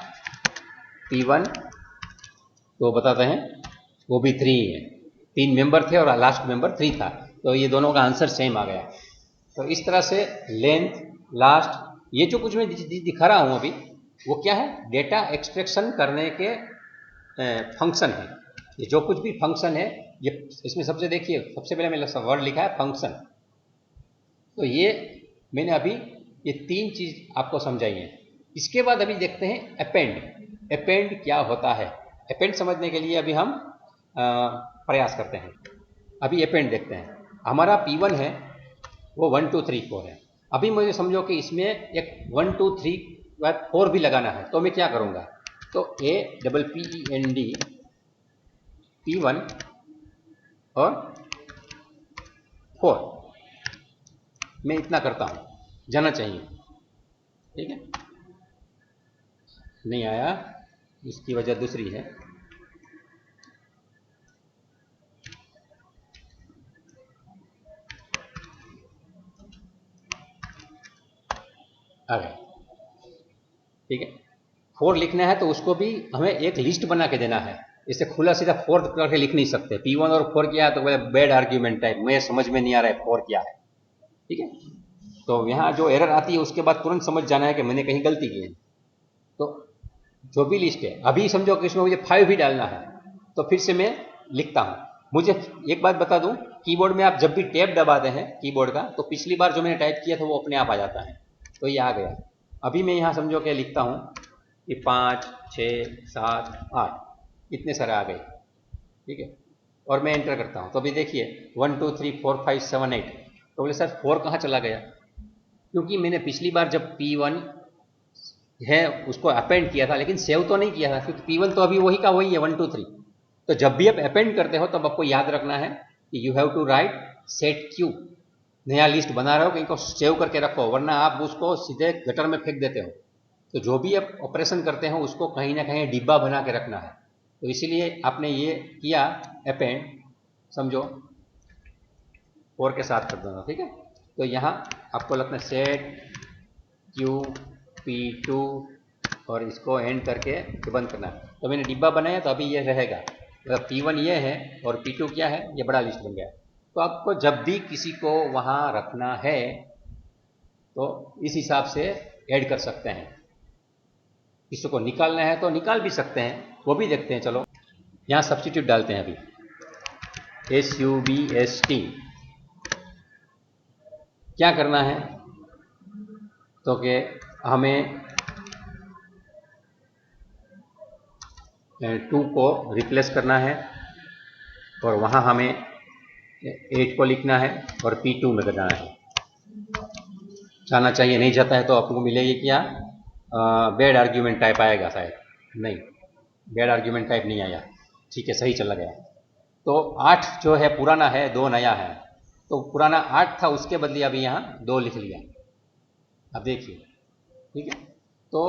P1, तो बताते हैं वो भी 3 ही है, 3 मेंबर थे और लास्ट मेंबर 3 था, तो ये दोनों का आंसर सेम आ गया। तो इस तरह से लेंथ, लास्ट, ये जो कुछ मैं दिखा रहा हूँ अभी, वो क्या है, डेटा एक्सट्रैक्शन करने के फंक्शन है। ये जो कुछ भी फंक्शन है, ये इसमें सबसे देखिए, सबसे पहले मैंने वर्ड लिखा है फंक्शन। तो ये मैंने अभी ये 3 चीज आपको समझाई है। इसके बाद अभी देखते हैं अपेंड। अपेंड क्या होता है, अपेंड समझने के लिए अभी हम प्रयास करते हैं। अभी अपेंड देखते हैं। हमारा P1 है वो 1 2 3 4 है। अभी मुझे समझो कि इसमें एक 1 2 3 बाद 4 भी लगाना है, तो मैं क्या करूंगा, तो APPEND P1 और 4 मैं इतना करता हूं, जाना चाहिए। ठीक है, नहीं आया, इसकी वजह दूसरी है। आ गया। ठीक है, 4 लिखना है तो उसको भी हमें एक लिस्ट बना के देना है। इसे खुला सीधा 4 करके लिख नहीं सकते। P1 और 4 क्या है, तो बैड आर्ग्यूमेंट है, मुझे समझ में नहीं आ रहा है 4 क्या है। ठीक है, तो यहाँ जो एरर आती है उसके बाद तुरंत समझ जाना है कि मैंने कहीं गलती की है। तो जो भी लिस्ट है, अभी समझो कि इसमें मुझे 5 भी डालना है, तो फिर से मैं लिखता हूँ। मुझे एक बात बता दूं, कीबोर्ड में आप जब भी टैब दबाते हैं कीबोर्ड का, तो पिछली बार जो मैंने टाइप किया था वो अपने आप आ जाता है। तो ये आ गया। अभी मैं यहाँ समझो कि लिखता हूँ कि 5 6 7 8, इतने सारे आ गए। ठीक है, और मैं एंटर करता हूँ, तो अभी देखिए 1 2 3 4 5 7 8। तो बोले सर 4 कहाँ चला गया, क्योंकि मैंने पिछली बार जब P1 है उसको अपेंड किया था, लेकिन सेव तो नहीं किया था, क्योंकि P1 तो अभी वही का वही है 1 2 3। तो जब भी आप अपेंड करते हो तब आपको याद रखना है कि you have to write set Q. नया लिस्ट बना रहे हो, कहीं को सेव करके रखो, वरना आप उसको सीधे गटर में फेंक देते हो। तो जो भी आप ऑपरेशन करते हो उसको कहीं ना कहीं डिब्बा बना के रखना है। तो इसीलिए आपने ये किया अपेंड, समझो 4 के साथ कर देना। ठीक है, तो यहाँ आपको लगता है सेट क्यू P2 और इसको एंड करके बंद करना है। तो मैंने डिब्बा बनाया, तो अभी ये रहेगा। तो P1 ये है और P2 क्या है, ये बड़ा लिस्ट बन गया। तो आपको जब भी किसी को वहाँ रखना है तो इस हिसाब से ऐड कर सकते हैं। किसी को निकालना है तो निकाल भी सकते हैं, वो भी देखते हैं। चलो यहाँ सब्स्टिट्यूट डालते हैं अभी, SUBST। क्या करना है, तो कि हमें 2 को रिप्लेस करना है और वहाँ हमें 8 को लिखना है और P2 में बनाना है। जाना चाहिए, नहीं जाता है तो आपको मिलेगी क्या, बैड आर्ग्यूमेंट टाइप आएगा शायद। नहीं, बैड आर्ग्यूमेंट टाइप नहीं आया। ठीक है, सही चला गया। तो 8 जो है पुराना है, 2 नया है। तो पुराना 8 था, उसके बदले अभी यहाँ 2 लिख लिया। अब देखिए, ठीक है, तो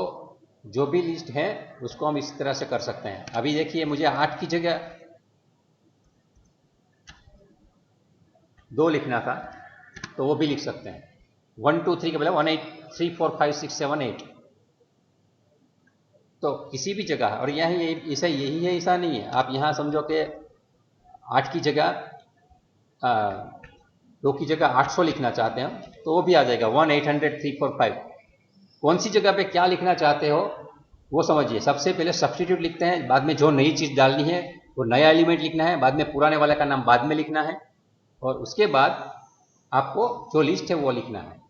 जो भी लिस्ट है उसको हम इस तरह से कर सकते हैं। अभी देखिए मुझे 8 की जगह 2 लिखना था, तो वो भी लिख सकते हैं। 1 2 3 के बजाय 1 8 3 4 5 6 7 8। तो किसी भी जगह, और यहाँ ऐसा यही है, ऐसा नहीं है। आप यहाँ समझो कि 8 की जगह 2 की जगह 800 लिखना चाहते हैं, तो वो भी आ जाएगा 1 800 3 4 5। कौन सी जगह पे क्या लिखना चाहते हो वो समझिए। सबसे पहले सब्स्टिट्यूट लिखते हैं, बाद में जो नई चीज डालनी है वो नया एलिमेंट लिखना है, बाद में पुराने वाले का नाम बाद में लिखना है, और उसके बाद आपको जो लिस्ट है वो लिखना है।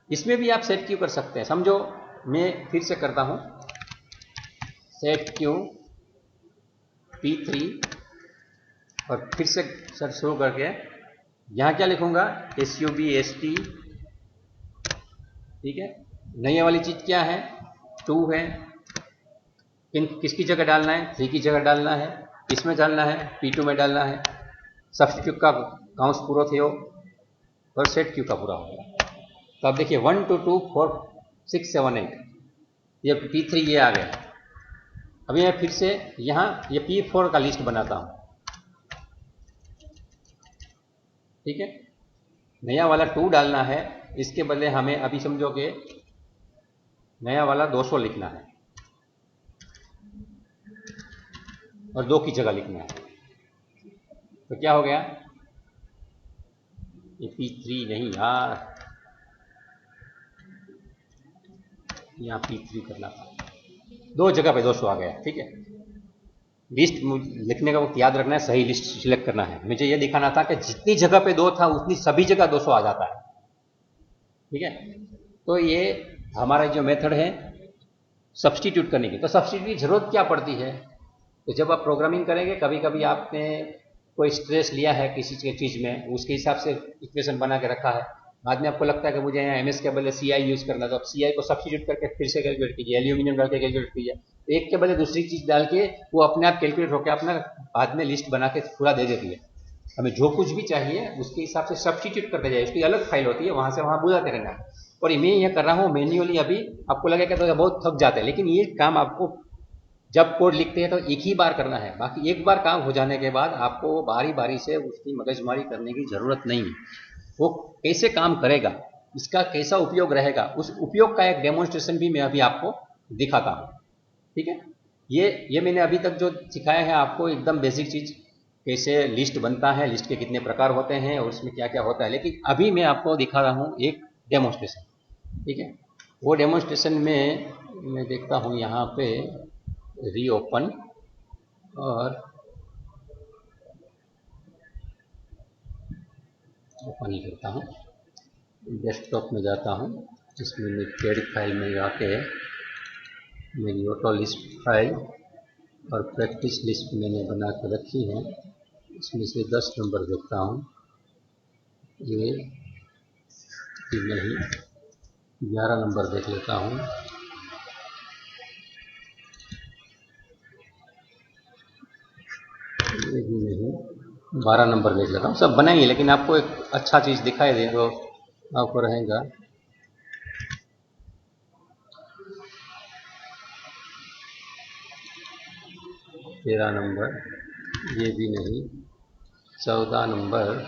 इसमें भी आप सेट क्यू कर सकते हैं। समझो मैं फिर से करता हूं, सेट क्यू P3 और फिर से सर शुरू करके यहां क्या लिखूंगा, SUBST। ठीक है, नई वाली चीज क्या है, 2 है। किसकी जगह डालना है, 3 की जगह डालना है, इसमें डालना है, P2 में डालना है। सब्स्टिट्यूट का काउंस पूरा थे और सेट क्यू का पूरा हो गया। तो आप देखिए 1 2 2 4 6 7 8, ये P3 ये आ गया। अभी मैं फिर से यहाँ ये P4 का लिस्ट बनाता हूँ। ठीक है, नया वाला 2 डालना है, इसके बदले हमें अभी समझो कि नया वाला 200 लिखना है और 2 की जगह लिखना है। तो क्या हो गया, ये P3 नहीं यार, यहाँ P3 करना था, दो जगह पे 200 आ गया। ठीक है, लिस्ट लिखने का वक्त याद रखना है, सही लिस्ट सिलेक्ट करना है। मुझे ये दिखाना था कि जितनी जगह पे 2 था उतनी सभी जगह 200 आ जाता है। ठीक है, तो ये हमारा जो मेथड है सब्सटीट्यूट करने की, तो सब्सटीट्यूट की जरूरत क्या पड़ती है, तो जब आप प्रोग्रामिंग करेंगे कभी कभी आपने कोई स्ट्रेस लिया है किसी चीज़ में, उसके हिसाब से इक्वेशन बना के रखा है, बाद में आपको लगता है कि मुझे यहाँ एमएस के बदले सीआई यूज़ करना है, तो आप सीआई को सब्सटीट्यूट करके फिर से कैलकुलेट कीजिए, एल्यूमिनियम डाल के कैलकुलेट कीजिए, तो एक के बदले दूसरी चीज़ डाल के वो अपने आप कैलकुलेट होकर अपना बाद में लिस्ट बना के पूरा दे देती है। हमें जो कुछ भी चाहिए उसके हिसाब से सब्सटीट्यूट करते जाए, उसकी अलग फाइल होती है, वहाँ से वहाँ बुलाते रहना है। और मैं ये कर रहा हूँ मैन्युअली, अभी आपको लगेगा तो बहुत थक जाते हैं, लेकिन ये काम आपको जब कोड लिखते हैं तो एक ही बार करना है, बाकी एक बार काम हो जाने के बाद आपको बारी बारी से उसकी मगजमारी करने की ज़रूरत नहीं है। वो कैसे काम करेगा, इसका कैसा उपयोग रहेगा, उस उपयोग का एक डेमोन्स्ट्रेशन भी मैं अभी आपको दिखाता हूँ। ठीक है, ये मैंने अभी तक जो सिखाया है आपको एकदम बेसिक चीज़, कैसे लिस्ट बनता है, लिस्ट के कितने प्रकार होते हैं और उसमें क्या क्या होता है, लेकिन अभी मैं आपको दिखा रहा हूँ एक डेमोन्स्ट्रेशन। ठीक है, वो डेमोन्स्ट्रेशन में मैं देखता हूँ यहाँ पे रीओपन, और ओपन ही करता हूँ, डेस्कटॉप में जाता हूँ, इसमें मैं कैड फाइल में जाके मेरी ऑटो लिस्ट फाइल और प्रैक्टिस लिस्ट मैंने बना के रखी है, इसमें से 10 नंबर देखता हूँ, ये नहीं 11 नंबर देख लेता हूँ, ये भी नहीं 12 नंबर देख लेता हूँ। सब बनाइए, लेकिन आपको एक अच्छा चीज़ दिखाई दे तो आपको रहेगा। तेरह नंबर, ये भी नहीं 14 नंबर,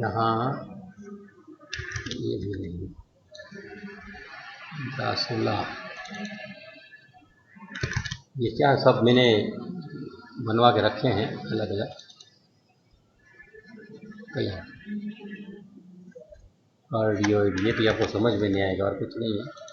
यहाँ ये भी नहीं 16, ये क्या सब मैंने बनवा के रखे हैं अलग अलग कलर, कार्डियोइड, ये भी आपको समझ में नहीं आएगा और कुछ नहीं है।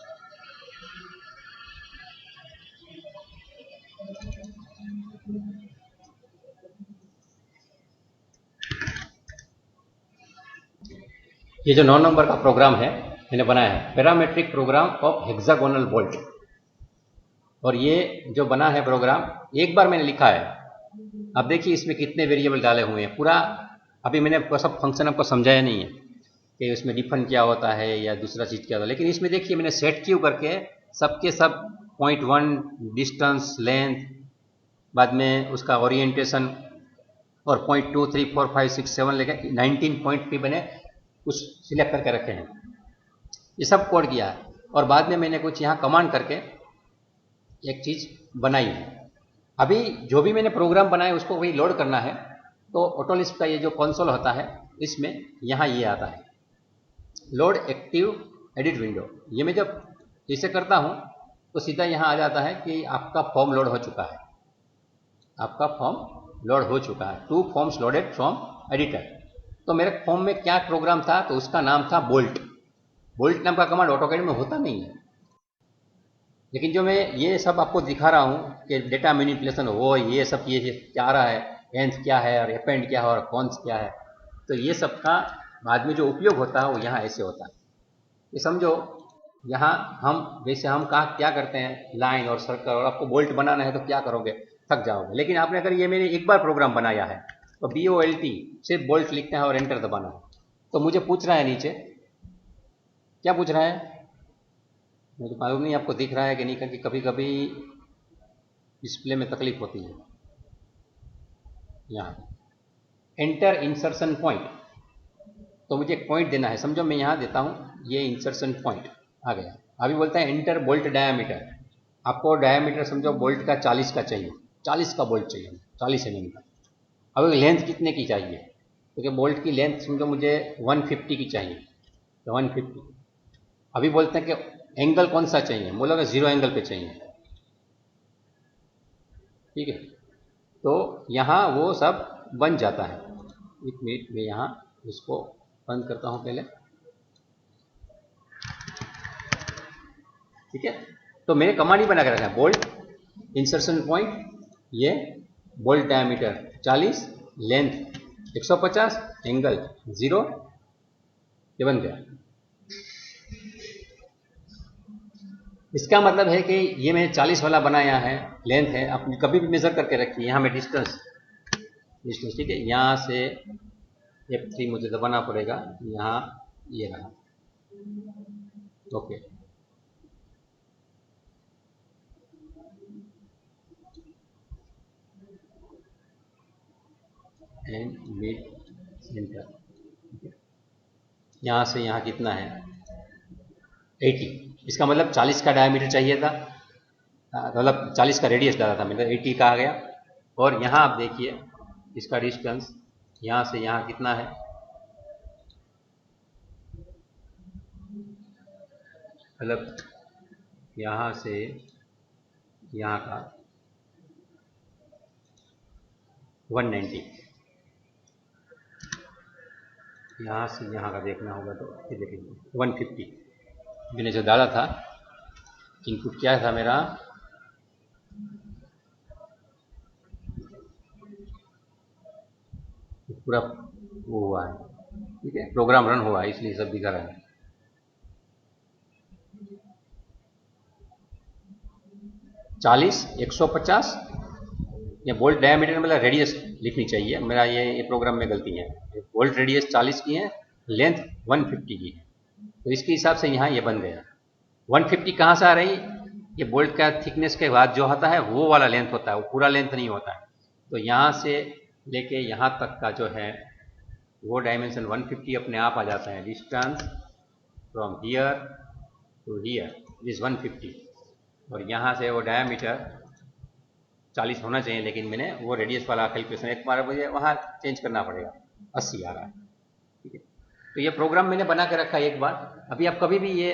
ये जो 9 नंबर का प्रोग्राम है मैंने बनाया है, parametric program of hexagonal bolt, और ये जो बना है प्रोग्राम एक बार मैंने लिखा है। अब देखिए इसमें कितने वेरिएबल डाले हुए हैं, पूरा अभी मैंने सब फंक्शन आपको समझाया नहीं है कि उसमें डिफन क्या होता है या दूसरा चीज़ क्या होता है, लेकिन इसमें देखिए मैंने सेट क्यू करके सबके सब 0.1 डिस्टेंस, लेंथ, बाद में उसका ओरिएंटेशन, और 0.2 3 4 5 6 7 लेके 19 पॉइंट भी मैंने कुछ सिलेक्ट करके रखे हैं, ये सब कोड किया है। और बाद में मैंने कुछ यहाँ कमांड करके एक चीज़ बनाई है। अभी जो भी मैंने प्रोग्राम बनाया उसको वही लोड करना है, तो ऑटोलिस्ट का ये जो कंसोल होता है इसमें यहाँ ये आता है लोड एक्टिव एडिट विंडो, ये मैं जब इसे करता हूँ तो सीधा यहाँ आ जाता है कि आपका फॉर्म लोड हो चुका है, आपका फॉर्म लोड हो चुका है, 2 फॉर्म्स लोडेड फ्रॉम एडिटर। तो मेरे फॉर्म में क्या प्रोग्राम था, तो उसका नाम था बोल्ट। बोल्ट नाम का कमांड ऑटोकैड में होता नहीं है, लेकिन जो मैं ये सब आपको दिखा रहा हूँ कि डेटा मैनिपुलेशन हो, ये सब ये क्या आ रहा है, एंथ क्या है और अपेंड क्या है और कॉन्स क्या है, तो ये सब का बाद में जो उपयोग होता है वो यहाँ ऐसे होता है। ये समझो यहाँ हम जैसे हम कहा क्या करते हैं लाइन और सर्कल, और आपको बोल्ट बनाना है तो क्या करोगे, थक जाओगे, लेकिन आपने अगर ये मैंने एक बार प्रोग्राम बनाया है तो BOLT सिर्फ बोल्ट लिखना है और एंटर दबाना है। तो मुझे पूछ रहा है नीचे, क्या पूछ रहा है मुझे मालूम नहीं आपको दिख रहा है कि नहीं, क्योंकि कभी कभी डिस्प्ले में तकलीफ होती है। यहाँ एंटर इंसर्शन पॉइंट, तो मुझे एक पॉइंट देना है, समझो मैं यहाँ देता हूँ ये इंसर्शन पॉइंट आ गया। अभी बोलता है एंटर बोल्ट डायामीटर, आपको डायामीटर समझो बोल्ट का 40 का चाहिए, 40 का बोल्ट चाहिए, 40 mm का। अब लेंथ कितने की चाहिए, क्योंकि बोल्ट की लेंथ समझो मुझे 150 की चाहिए, तो 150। अभी बोलते हैं कि एंगल कौन सा चाहिए, बोलोगे 0 एंगल पे चाहिए, ठीक है। तो यहाँ वो सब बन जाता है। एक मिनट में यहाँ इसको बंद करता हूँ पहले, ठीक है। तो मैंने कमांड ही बना के रखा है, बोल्ट इंसर्शन पॉइंट, ये बोल्ट डायमीटर 40, लेंथ 150, एंगल 0, ये बन गया। इसका मतलब है कि ये मैंने 40 वाला बनाया है, लेंथ है, अपनी कभी भी मेजर करके रखिए। यहाँ में डिस्टेंस, ठीक है, यहाँ से F3 मुझे दबाना पड़ेगा, यहाँ ये रहा, ओके। एंड मिड सेंटर, यहाँ से यहाँ कितना है 80। इसका मतलब 40 का डायमीटर चाहिए था, मतलब 40 का रेडियस डाला था, मतलब 80 का आ गया। और यहाँ आप देखिए इसका डिस्टेंस यहाँ से यहाँ कितना है, मतलब यहाँ से यहाँ का 190, यहाँ से यहाँ का देखना होगा तो ये देखेंगे 150। मैंने जो डाला था इनपुट क्या था मेरा, पूरा वो हुआ है, ठीक है, प्रोग्राम रन हुआ है इसलिए सब दिखा रहा है। चालीस 150, ये बोल्ट डायमीटर मतलब रेडियस लिखनी चाहिए, मेरा ये प्रोग्राम में गलती है। बोल्ट रेडियस 40 की है, लेंथ 150 की है, तो इसके हिसाब से यहाँ ये बन गया। 150 कहाँ से आ रही, ये बोल्ट का थिकनेस के बाद जो होता है वो वाला लेंथ होता है, वो पूरा लेंथ नहीं होता है। तो यहाँ से लेके यहाँ तक का जो है वो डायमेंशन 150 अपने आप आ जाता है। Distance from here to here is 150, और यहाँ से वो डायमीटर 40 होना चाहिए, लेकिन मैंने वो रेडियस वाला कैलकुलेशन एक बार मुझे वहाँ चेंज करना पड़ेगा, 80 आ रहा है, ठीक है। तो ये प्रोग्राम मैंने बना के रखा है एक बार, अभी आप कभी भी ये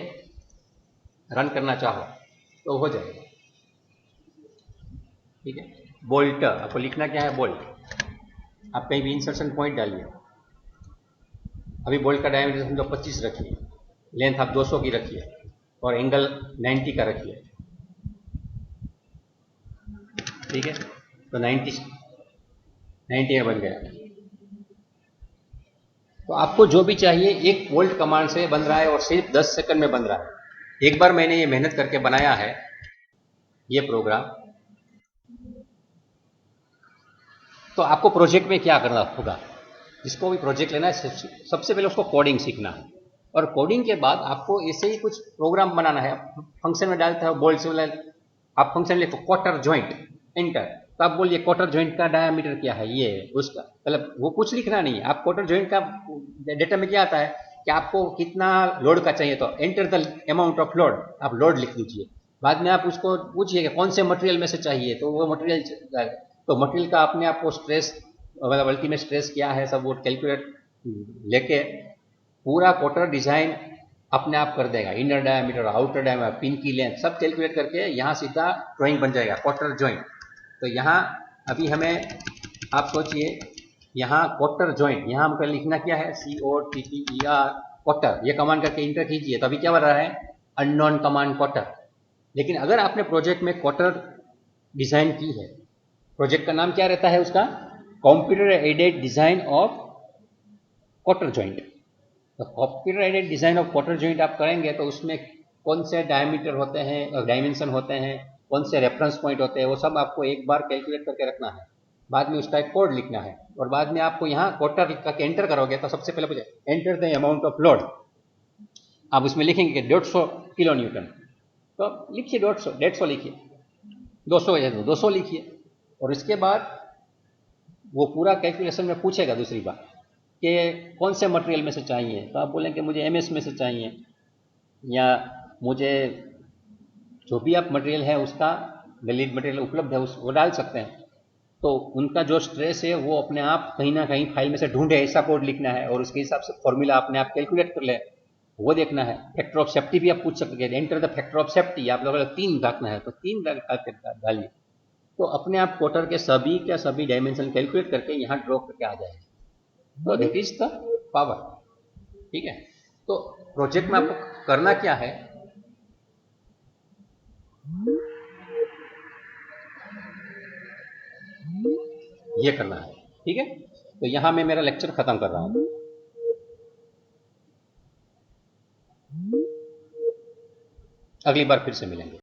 रन करना चाहो तो हो जाएगा, ठीक है। बोल्ट आपको लिखना क्या है, बोल्ट, आप कहीं भी इंसर्शन पॉइंट डालिए। अभी बोल्ट का डायमीटर समझो 25 रखिए, लेंथ आप 200 की रखिए, और एंगल 90 का रखिए, ठीक है। तो 90 में बन गया। तो आपको जो भी चाहिए एक वोल्ट कमांड से बन रहा है, और सिर्फ 10 सेकंड में बन रहा है। एक बार मैंने ये मेहनत करके बनाया है ये प्रोग्राम। तो आपको प्रोजेक्ट में क्या करना होगा, जिसको भी प्रोजेक्ट लेना है सबसे पहले उसको कोडिंग सीखना है, और कोडिंग के बाद आपको ऐसे ही कुछ प्रोग्राम बनाना है। फंक्शन में डालते हैं बोल्ट से, आप फंक्शन लिखो क्वार्टर जॉइंट, एंटर, तो आप बोलिए क्वार्टर जॉइंट का डायमीटर क्या है, ये उसका मतलब वो कुछ लिखना नहीं है। आप क्वार्टर जॉइंट का डेटा में क्या आता है कि आपको कितना लोड का चाहिए, तो enter the amount of load, आप लोड लिख दीजिए। बाद में आप उसको पूछिए कि कौन से मटेरियल में से चाहिए, तो वो मटेरियल, तो मटेरियल का अपने आप को स्ट्रेस, मतलब अल्टीमेट स्ट्रेस क्या है, सब वो कैलकुलेट लेके पूरा क्वार्टर डिजाइन अपने आप कर देगा। Inner diameter, outer diameter, pin की लेंथ सब कैलकुलेट करके यहाँ सीधा ड्राइंग बन जाएगा क्वार्टर जॉइंट। तो यहाँ अभी हमें, आप सोचिए यहाँ क्वार्टर जॉइंट, यहाँ हमको लिखना क्या है, COTTER क्वार्टर, ये कमांड करके इंटर कीजिए, तो अभी क्या बन रहा है, अननोन कमांड क्वार्टर। लेकिन अगर आपने प्रोजेक्ट में क्वार्टर डिजाइन की है, प्रोजेक्ट का नाम क्या रहता है उसका, computer aided design of quarter joint. तो computer aided design of quarter joint आप करेंगे तो उसमें कौन से डायमीटर होते हैं, डायमेंशन होते हैं, कौन से रेफरेंस पॉइंट होते हैं, वो सब आपको एक बार कैलकुलेट करके रखना है। बाद में उसका एक कोड लिखना है, और बाद में आपको यहाँ क्वार्टर करके एंटर करोगे तो सबसे पहले पूछे enter the amount of load, आप उसमें लिखेंगे कि 150 किलो न्यूटन, तो लिखिए 150 लिखिए, 200 लिखिए, और इसके बाद वो पूरा कैलकुलेशन में पूछेगा दूसरी बार कि कौन से मटेरियल में से चाहिए, तो आप बोलेंगे मुझे MS में से चाहिए, या मुझे जो भी आप मटेरियल है उसका वैलिड मटेरियल उपलब्ध है वो डाल सकते हैं। तो उनका जो स्ट्रेस है वो अपने आप कहीं ना कहीं फाइल में से ढूंढे, ऐसा कोड लिखना है, और उसके हिसाब से फॉर्मूला अपने आप कैलकुलेट कर ले। वो देखना है। फैक्टर ऑफ सेफ्टी भी आप पूछ सकते हैं, enter the factor of safety, आप लोगों को 3 रखना है तो 3 डालिए, तो अपने आप क्वार्टर के सभी डायमेंशन कैलकुलेट करके यहाँ ड्रॉ करके आ जाएगा। तो दैट इज द पावर। ठीक है, तो प्रोजेक्ट में आपको करना क्या है, ये करना है। ठीक है, तो यहां मैं मेरा लेक्चर खत्म कर रहा हूं। अगली बार फिर से मिलेंगे।